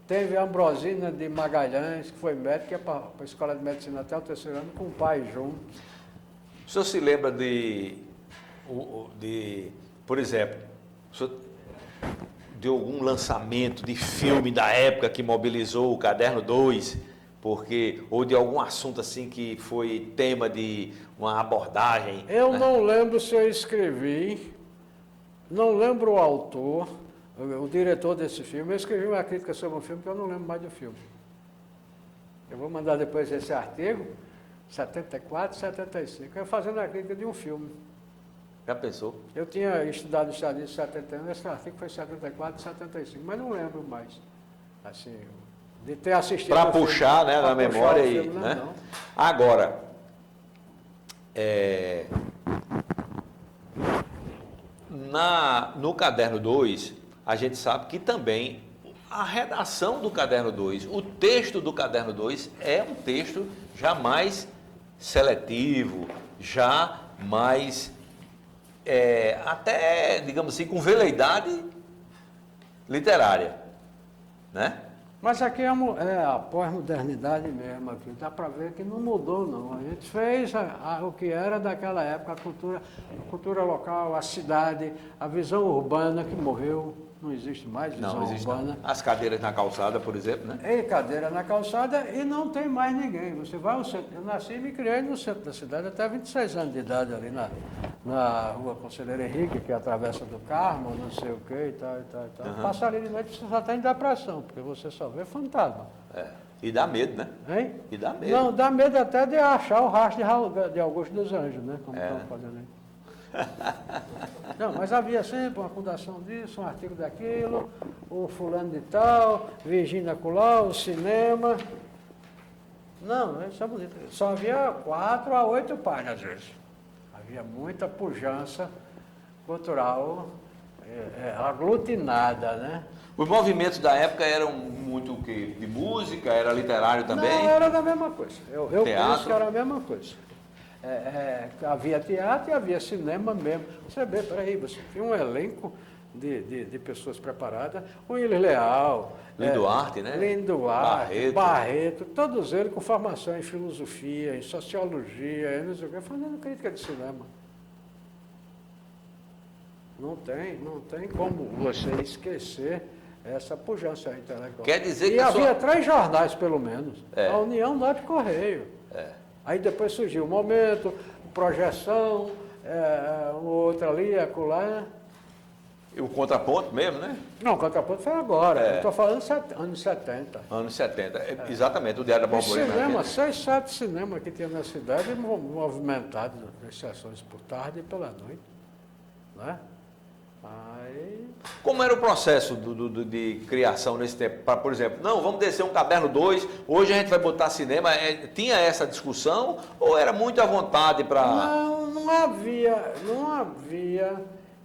Teve a Ambrosina de Magalhães, que foi médica, que ia para a Escola de Medicina até o 3º ano, com o pai junto. O senhor se lembra por exemplo, de algum lançamento de filme da época que mobilizou o Caderno 2, ou de algum assunto assim que foi tema de uma abordagem? Eu não lembro se eu escrevi, não lembro o autor, o diretor desse filme. Eu escrevi uma crítica sobre um filme que eu não lembro mais do filme. Eu vou mandar depois esse artigo, 74, 75, eu fazendo a crítica de um filme. Já pensou? Eu tinha estudado estadista em 71, esse artigo foi em 74, 75, mas não lembro mais, assim, de ter assistido. Para puxar, né, na memória aí, filme, né? Não. Agora, no Caderno 2, a gente sabe que também a redação do Caderno 2, o texto do Caderno 2 é um texto já mais seletivo, já mais... até, digamos assim, com veleidade literária, né? Mas aqui é a pós-modernidade mesmo, aqui. Dá para ver que não mudou, não. A gente fez o que era daquela época, a cultura local, a cidade, a visão urbana que morreu. Não existe mais visão Não, existe urbana. não. As cadeiras na calçada, por exemplo, né? E cadeira na calçada e não tem mais ninguém. Você vai ao centro. Eu nasci e me criei no centro da cidade até 26 anos de idade, ali na rua Conselheiro Henrique, que é a Travessa do Carmo, não sei o que e tal, e tal, e tal. Passa ali de noite, você só está em depressão, porque você só vê fantasma. É. E dá medo, né? Hein? E dá medo. Não, dá medo até de achar o rastro de Augusto dos Anjos, né? Como estão fazendo aí. Não, mas havia sempre uma fundação disso, um artigo daquilo, o fulano de tal, Virgínia Colau, o cinema. Não, isso é bonito. Só havia 4 a 8 páginas, às vezes. Havia muita pujança cultural aglutinada, né? Os movimentos da época eram muito o quê? De música? Era literário também? Não, era da mesma coisa. Eu penso que era a mesma coisa. Havia teatro e havia cinema mesmo. Você vê, peraí, você tinha um elenco de pessoas preparadas. O Willis Leal. Lino Duarte, né? Lino Duarte, Barreto. Barreto, todos eles com formação em filosofia, em sociologia, não sei o quê, fazendo crítica de cinema. Não tem como você esquecer essa pujança intelectual. Quer dizer que e havia 3 jornais, pelo menos. A União, Norte e Correio. Aí depois surgiu o Momento, Projeção, outra ali, acolá. E o contraponto mesmo, né? Não, o contraponto foi agora. Eu estou falando anos 70. Anos 70. Exatamente, o Diário da E Borborema. cinema, 6, 7 cinemas que tinha na cidade, movimentados, as sessões por tarde e pela noite. Né? Aí... Como era o processo de criação nesse tempo? Por exemplo, não, vamos descer um caderno 2, hoje a gente vai botar cinema. Tinha essa discussão ou era muito à vontade para... Não havia...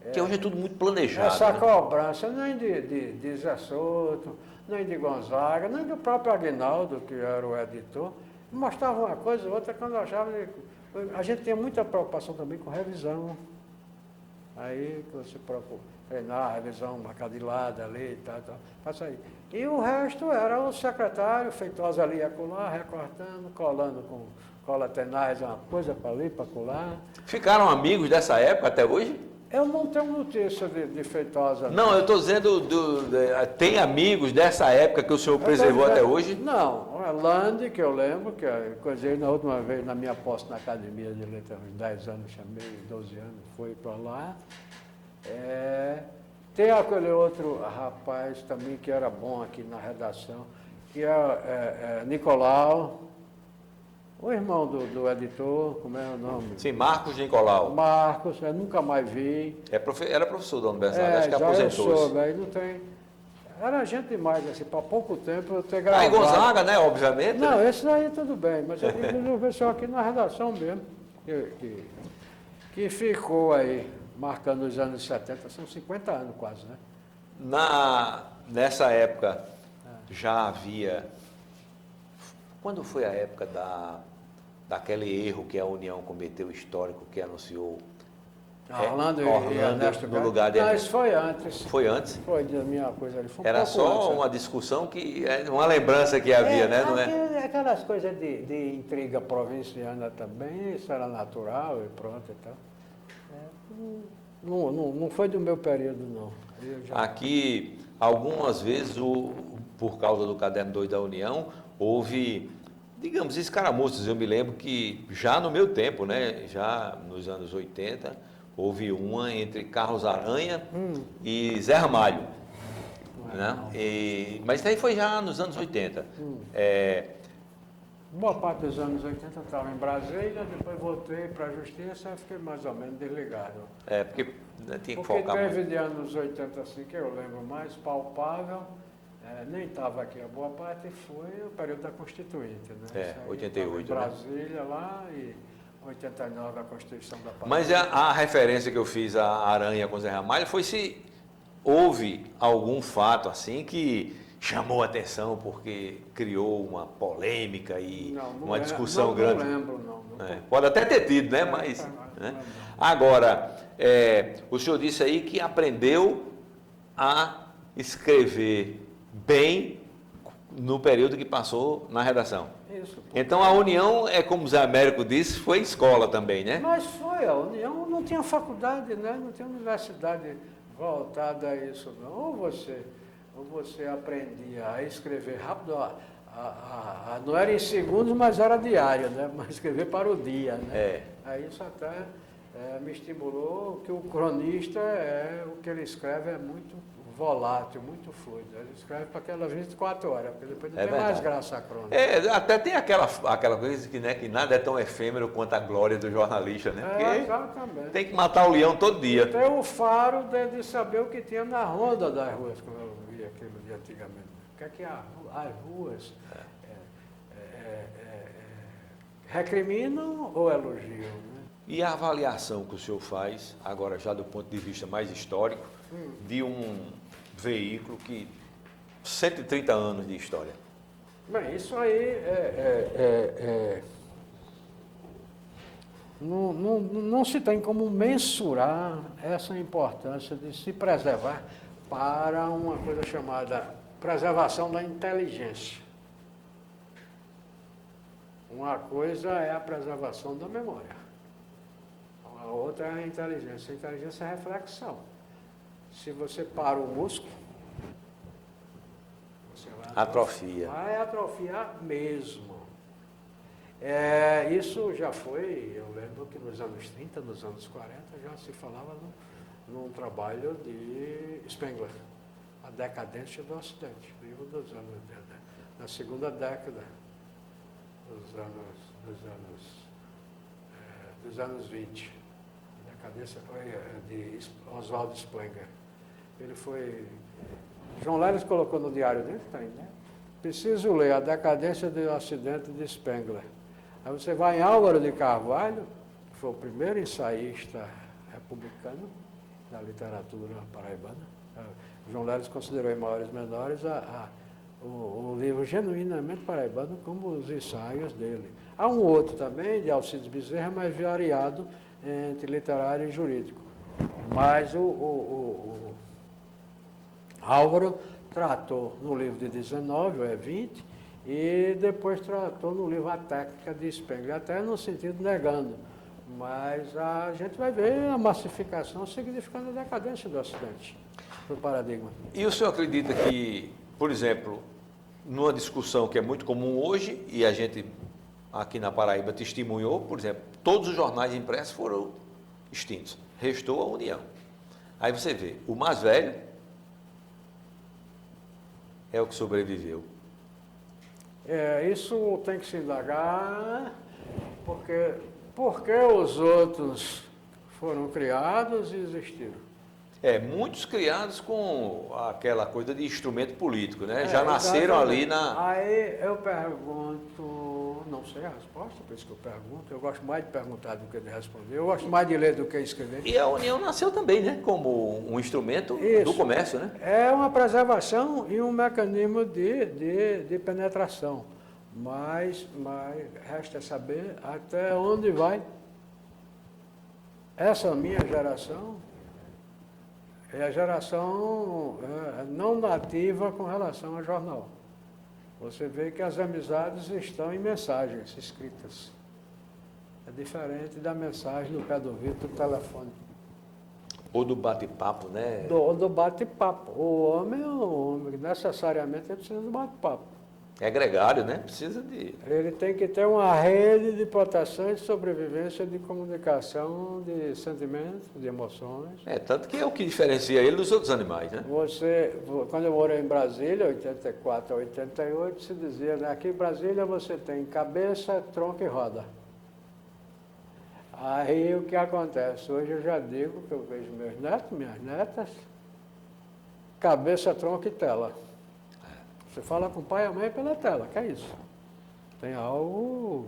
Porque hoje é tudo muito planejado. Essa né? cobrança nem de Zé Soto, nem de Gonzaga, nem do próprio Aguinaldo, que era o editor. Mostrava uma coisa ou outra quando eu achava... A gente tinha muita preocupação também com revisão. Aí que você procura treinar, revisão, marcar de lado ali e tal, passa aí. E o resto era o secretário, Feitosa ali ia colar, recortando, colando com cola tenaz, uma coisa para ali, para colar. Ficaram amigos dessa época até hoje? Eu não tenho notícia de Feitosa. Não, eu estou dizendo, tem amigos dessa época que o senhor preservou até hoje? Não, a Lande, que eu lembro, que eu coisei na última vez, na minha posse na Academia de Letras, uns 10 anos, chamei, 12 anos, fui para lá. Tem aquele outro rapaz também que era bom aqui na redação, que é Nicolau, o irmão do editor, como é o nome? Sim, Marcos Nicolau. Marcos, eu nunca mais vi. Era professor da universidade, acho que já eu aposentou-se. soube, aí não tem... Era gente demais, assim, para pouco tempo eu ter gravado. Aí Gonzaga, né, obviamente. Não, esse daí tudo bem, mas eu digo o pessoal aqui na redação mesmo, que ficou aí, marcando os anos 70, são 50 anos quase, né? Nessa época, já havia... Quando foi a época daquele erro que a União cometeu histórico, que anunciou Orlando e Ernesto no lugar de Não, Ernesto? isso foi antes. Foi antes? Foi da minha coisa ali. Foi um Era pouco só antes, uma discussão, uma lembrança que havia, né? Não é? Aquelas coisas de intriga provinciana também, isso era natural e pronto e tal. Não foi do meu período, não. Aqui, algumas vezes, por causa do Caderno 2 da União, houve, digamos, escaramuças. Eu me lembro que já no meu tempo, né, já nos anos 80, houve uma entre Carlos Aranha e Zé Ramalho. Né? Mas isso aí foi já nos anos 80. Boa parte dos anos 80 eu estava em Brasília, depois voltei para a Justiça e fiquei mais ou menos desligado. Porque tinha que Porque focar teve muito. de anos 80 assim, que eu lembro mais palpável, nem estava aqui a boa parte, foi o período da Constituinte. Né? Isso aí 88. Em Brasília lá e 89 a Constituição da Paraíba. Mas a referência que eu fiz à Aranha com Zé Ramalho foi se houve algum fato assim que chamou a atenção porque criou uma polêmica e uma discussão grande. Não lembro, não. Pode até ter tido, né? Mas, né? Agora, o senhor disse aí que aprendeu a escrever bem no período que passou na redação. Isso. Então a União, como o Zé Américo disse, foi escola também, né? Mas foi, a União não tinha faculdade, né? Não tinha universidade voltada a isso, não. Ou você aprendia a escrever rápido, não era em segundos, mas era diário, né? Mas escrever para o dia, né? Aí isso até me estimulou que o cronista, o que ele escreve é muito volátil, muito fluido. Ele escreve para aquelas 24 horas, porque depois não tem mais graça a crônica. Até tem aquela coisa que, né, que nada é tão efêmero quanto a glória do jornalista, né? Porque Exatamente. tem que matar o leão todo dia. Tem o faro de saber o que tinha na ronda das ruas, como eu via aquilo de antigamente. O que é que as ruas recriminam ou elogiam, né? E a avaliação que o senhor faz, agora já do ponto de vista mais histórico, de um veículo que 130 anos de história? Bem, isso aí não se tem como mensurar essa importância de se preservar para uma coisa chamada preservação da inteligência. Uma coisa é a preservação da memória, a outra é a inteligência. A inteligência é reflexão. Se você para o músculo, você vai atrofiar mesmo. Isso já foi, eu lembro que nos anos 30, nos anos 40, já se falava num trabalho de Spengler, A Decadência do Ocidente, livro da segunda década dos anos 20. A decadência de Oswald Spengler. Ele foi... João Leles colocou no diário dele, tá aí, né? Preciso ler A Decadência do Ocidente de Spengler. Aí você vai em Álvaro de Carvalho, que foi o primeiro ensaísta republicano da literatura paraibana. João Leles considerou em Maiores Menores o livro genuinamente paraibano como os ensaios dele. Há um outro também, de Alcides Bezerra, mais variado entre literário e jurídico. Mas o Álvaro tratou no livro de 19, ou 20, e depois tratou no livro A Técnica de Spengler, até no sentido negando. Mas a gente vai ver a massificação significando a decadência do Ocidente, do paradigma. E o senhor acredita que, por exemplo, numa discussão que é muito comum hoje, e a gente aqui na Paraíba testemunhou, por exemplo, todos os jornais impressos foram extintos, restou a União. Aí você vê, o mais velho é o que sobreviveu. Isso tem que se indagar, porque os outros foram criados e existiram. Muitos criados com aquela coisa de instrumento político, né? Já nasceram ali na... Aí eu pergunto, não sei a resposta, por isso que eu pergunto. Eu gosto mais de perguntar do que de responder. Eu gosto mais de ler do que escrever. E a União nasceu também, né? Como um instrumento do comércio, né? É uma preservação e um mecanismo de penetração. Mas resta saber até onde vai essa minha geração. É a geração não nativa com relação ao jornal. Você vê que as amizades estão em mensagens escritas. É diferente da mensagem no pé do ouvido do telefone. Ou do bate-papo, né? Do bate-papo. O homem é um homem, necessariamente ele precisa do bate-papo. É gregário, né? Precisa de... Ele tem que ter uma rede de proteção e de sobrevivência, de comunicação, de sentimentos, de emoções. Tanto que é o que diferencia ele dos outros animais, né? Quando eu morei em Brasília, 84 a 88, se dizia, né, aqui em Brasília você tem cabeça, tronco e roda. Aí o que acontece? Hoje eu já digo que eu vejo meus netos, minhas netas, cabeça, tronco e tela. Você fala com o pai e a mãe pela tela, que é isso? Tem algo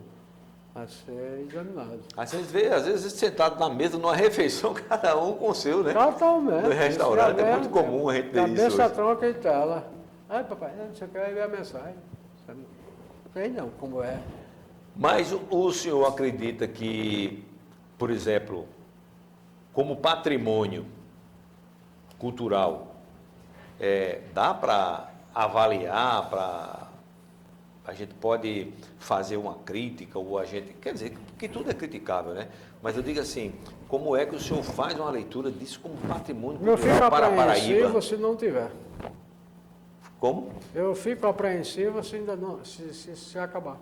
a ser examinado. Aí vocês veem, às vezes, sentado na mesa, numa refeição, cada um com o seu, né? Totalmente. No restaurante é muito comum a gente ver isso cabeça, hoje. tronco e tela. Ai, papai, você quer ver a mensagem? Sei não, como é. Mas o senhor acredita que, por exemplo, como patrimônio cultural, dá para avaliar, para a gente pode fazer uma crítica, ou a gente, quer dizer, que tudo é criticável, né? Mas eu digo assim, como é que o senhor faz uma leitura disso como patrimônio Eu fico cultural para a apreensivo Paraíba? se não tiver. Como? Eu fico apreensivo se ainda não, se acabar.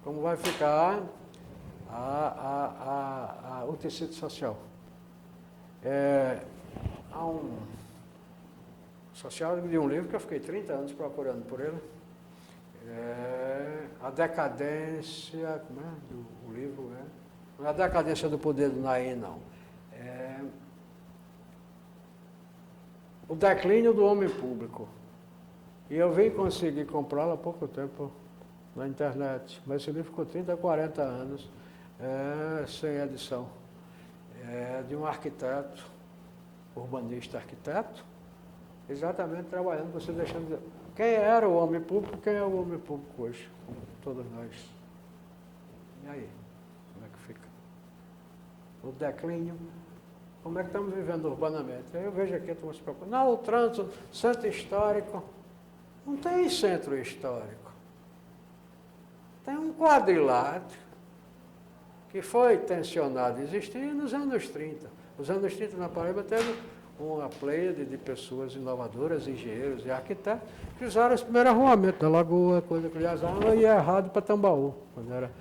Como vai ficar o tecido social. Há um social de um livro que eu fiquei 30 anos procurando por ele. A decadência, como é? O livro não é a decadência do poder do Naim, não. O declínio do homem público. E eu vim conseguir comprá-lo há pouco tempo na internet. Mas esse livro ficou 30, 40 anos sem edição. De um arquiteto, urbanista arquiteto, exatamente trabalhando, você deixando... Quem era o homem público, quem é o homem público hoje? Todos nós. E aí? Como é que fica? O declínio. Como é que estamos vivendo urbanamente? Aí eu vejo aqui, estamos se preocupando. Não, o trânsito, centro histórico. Não tem centro histórico. Tem um quadrilátero que foi tensionado a existir nos anos 30. Nos anos 30, na Paraíba, teve uma pleiade de pessoas inovadoras, engenheiros e arquitetos, que usaram esse primeiro arruamento da lagoa, coisa que eles usavam, e errado para Tambaú. Quando era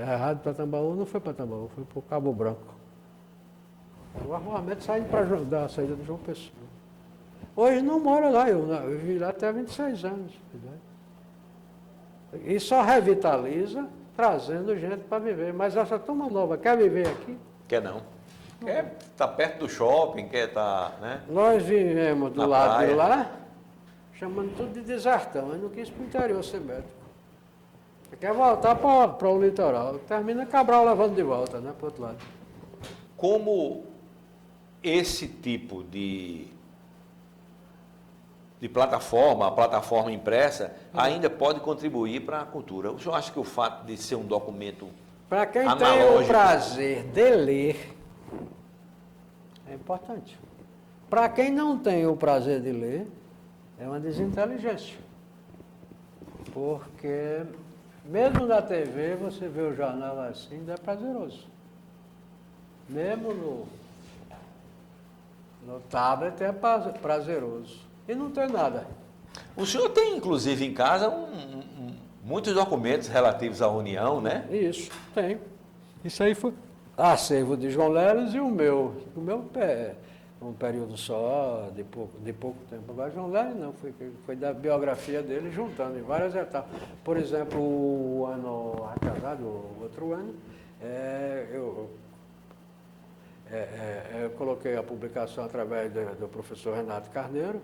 errado para Tambaú, não foi para Tambaú, foi para o Cabo Branco. O arruamento saindo da saída do João Pessoa. Hoje não mora lá, eu vivi lá até 26 anos. E só revitaliza trazendo gente para viver. Mas essa turma nova quer viver aqui? Quer não. Quer estar perto do shopping, quer estar, né? Nós vivemos do Na lado praia. de lá, chamando tudo de desertão. Eu não quis para o interior ser médico. Quer voltar para o litoral. Termina Cabral levando de volta, né, para o outro lado. Como esse tipo de plataforma, a plataforma impressa, ainda pode contribuir para a cultura. O senhor acha que o fato de ser um documento Para quem tem o analógico prazer de ler, é importante. Para quem não tem o prazer de ler, é uma desinteligência. Porque, mesmo na TV, você vê o jornal assim, ainda é prazeroso. Mesmo no tablet é prazeroso. E não tem nada. O senhor tem, inclusive, em casa muitos documentos relativos à União, né? Isso, tem. Isso aí foi acervo de João Leles e o meu. O meu é um período só, de pouco tempo. Agora, João Leles não, foi da biografia dele, juntando em várias etapas. Por exemplo, o ano atrasado, o outro ano, eu coloquei a publicação através do professor Renato Carneiro,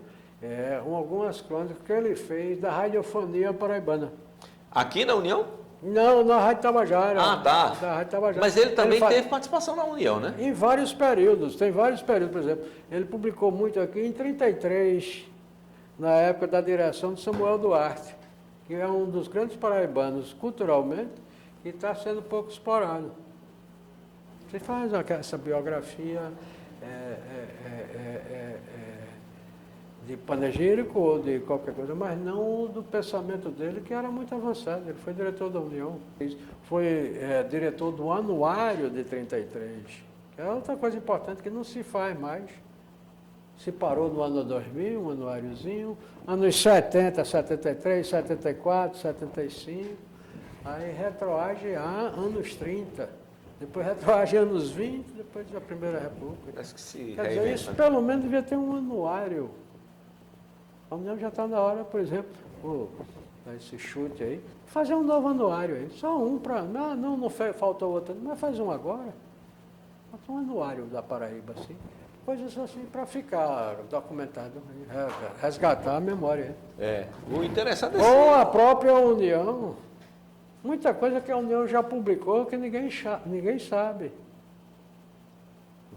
algumas crônicas que ele fez da radiofonia paraibana. Aqui na União? Não, na Rádio Tabajara. Ah, tá. Da Rádio Tabajara. Mas ele também teve participação na União, né? Em vários períodos, tem vários períodos, por exemplo. Ele publicou muito aqui em 33, na época da direção de Samuel Duarte, que é um dos grandes paraibanos culturalmente e está sendo pouco explorado. Você faz essa biografia de panegírico ou de qualquer coisa, mas não do pensamento dele, que era muito avançado. Ele foi diretor da União, foi diretor do Anuário de 33, que é outra coisa importante que não se faz mais. Se parou no ano 2000, um anuáriozinho, anos 70, 73, 74, 75, aí retroage a anos 30. Depois retroage anos 20, depois da Primeira República. Parece que se Quer dizer, reinventa, isso né? pelo menos devia ter um anuário. A União já está na hora, por exemplo, esse chute aí, fazer um novo anuário aí. Só um para. Não faltou outro, mas faz um agora. Faz um anuário da Paraíba, assim. Coisas assim para ficar documentado, resgatar a memória. O interessante é Ou a própria União. Muita coisa que a União já publicou que ninguém sabe.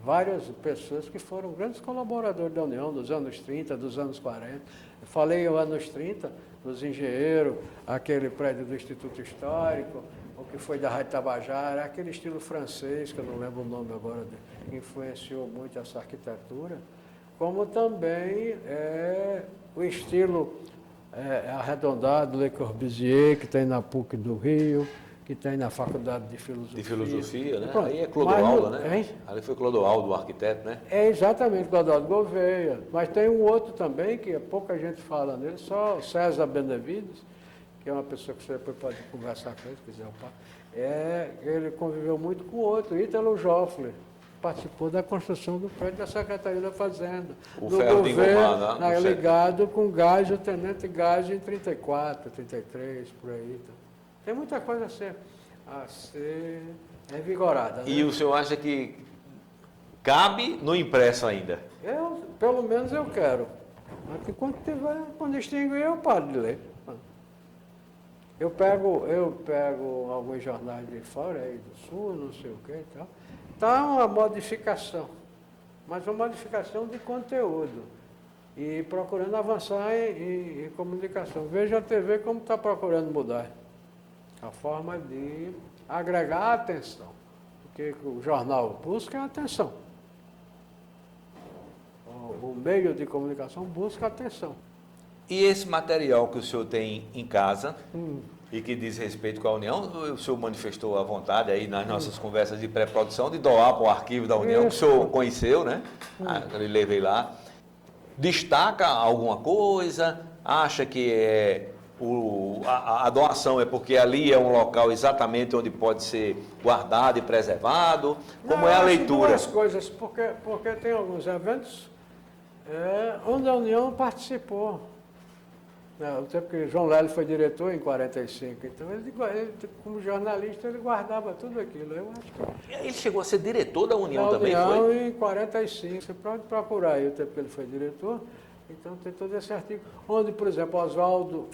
Várias pessoas que foram grandes colaboradores da União dos anos 30, dos anos 40. Eu falei os anos 30, dos engenheiros, aquele prédio do Instituto Histórico, o que foi da Rádio Tabajara, aquele estilo francês, que eu não lembro o nome agora, que influenciou muito essa arquitetura, como também o estilo arredondado, Le Corbusier, que tem na PUC do Rio, que tem na Faculdade de Filosofia. De filosofia, né? Pronto. Aí é Clodoaldo, Mas, né? hein? Ali foi Clodoaldo, o arquiteto, né? É exatamente, Clodoaldo Gouveia. Mas tem um outro também, que pouca gente fala nele, só César Benevides, que é uma pessoa que você depois pode conversar com ele, se quiser. Ele conviveu muito com outro, Ítalo Joffre. Participou da construção do prédio da Secretaria da Fazenda. O do ferro de governo, engomar, né? ligado com gás, o tenente gás em 34, 33, por aí. Então. Tem muita coisa a ser revigorada. E né? o senhor acha que cabe no impresso ainda? Pelo menos eu quero. Mas quando extinguir, eu paro de ler. Eu pego alguns jornais de fora, aí do Sul, não sei o que e tal. Está uma modificação, mas uma modificação de conteúdo. E procurando avançar em comunicação. Veja a TV como está procurando mudar. A forma de agregar atenção. Porque o jornal busca atenção. O meio de comunicação busca atenção. E esse material que o senhor tem em casa e que diz respeito com a União, o senhor manifestou a vontade aí nas nossas conversas de pré-produção de doar para o arquivo da União, que o senhor conheceu, né? Eu levei lá. Destaca alguma coisa? Acha que a doação é porque ali é um local exatamente onde pode ser guardado e preservado? Como é a leitura? Duas coisas, porque tem alguns eventos onde a União participou. O tempo que João Lélio foi diretor em 45, então ele, como jornalista, ele guardava tudo aquilo. Eu acho que Ele chegou a ser diretor da União também, União foi? em 45. Você pode procurar aí o tempo que ele foi diretor. Então tem todo esse artigo. Onde, por exemplo, Oswaldo,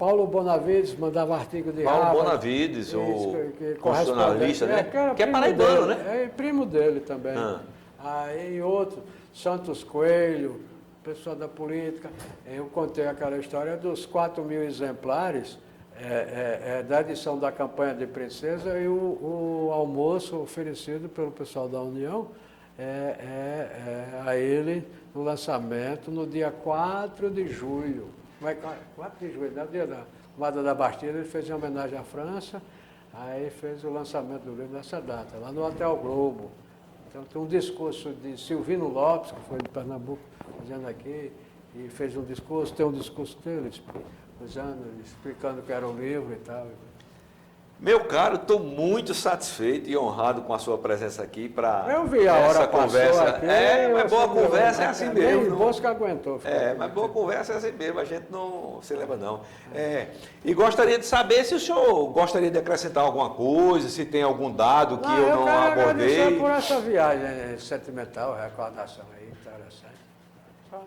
Paulo Bonavides mandava artigo de Paulo Harvard. Bonavides, o que constitucionalista, né? era Que é primo paraibano, dele, né? É primo dele também. Aí outro, Santos Coelho, pessoal da política. Eu contei aquela história dos 4.000 exemplares da edição da campanha de Princesa e o almoço oferecido pelo pessoal da União a ele no lançamento no dia 4 de julho. 4 de julho, no dia da tomada da Bastilha, ele fez em homenagem à França, aí fez o lançamento do livro nessa data, lá no Hotel Globo. Então tem um discurso de Silvino Lopes, que foi de Pernambuco, fazendo aqui, e fez um discurso, tem um discurso dele, explicando o que era o livro e tal. Meu caro, estou muito satisfeito e honrado com a sua presença aqui para Eu vi a hora essa conversa. Aqui, mas boa conversa é assim mesmo. Nem Bosco aguentou. Mas boa conversa é assim mesmo, a gente não se lembra não. E gostaria de saber se o senhor gostaria de acrescentar alguma coisa, se tem algum dado que eu não quero abordei. agradecer por essa viagem sentimental, recordação aí, interessante. Só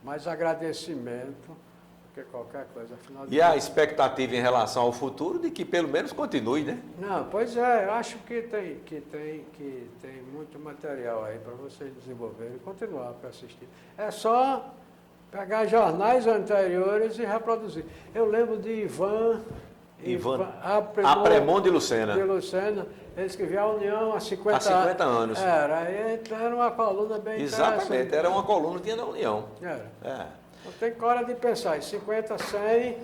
mais agradecimento que qualquer coisa. Afinal de E a expectativa em relação ao futuro de que pelo menos continue, né? Não, pois é, eu acho que tem muito material aí para vocês desenvolverem e continuar para assistir. É só pegar jornais anteriores e reproduzir. Eu lembro de Ivan Apremon de Lucena. Ele escrevia a União há 50 Há 50 anos. Era uma coluna bem Exatamente, interessante. era uma coluna que tinha da União. Não tem hora de pensar em 50, 100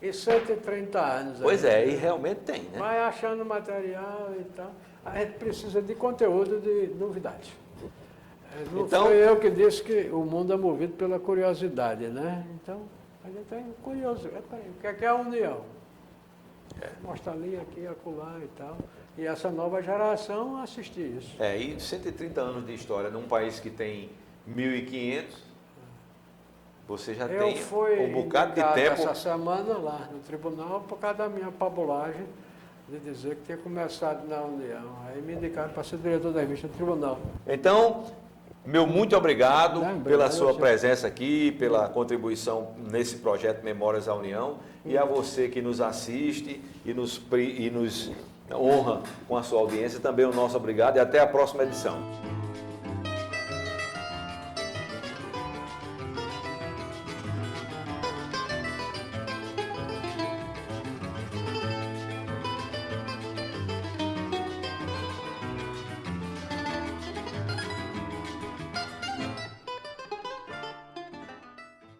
e 130 anos. Pois e realmente tem, né? Vai achando material e tal. A gente precisa de conteúdo, de novidade. Não Então, foi eu que disse que o mundo é movido pela curiosidade, né? Então, a gente tem curiosidade. Peraí, o que é a União? Mostra ali, aqui, acolá e tal. E essa nova geração assistir isso. E 130 anos de história num país que tem 1.500, você já tem um bocado de tempo. Essa semana lá no tribunal por causa da minha pabulagem de dizer que tinha começado na União. Aí me indicaram para ser diretor da revista do tribunal. Então, meu muito obrigado pela sua você. presença aqui, pela contribuição nesse projeto Memórias da União e a você que nos assiste e nos honra com a sua audiência. Também o nosso obrigado e até a próxima edição.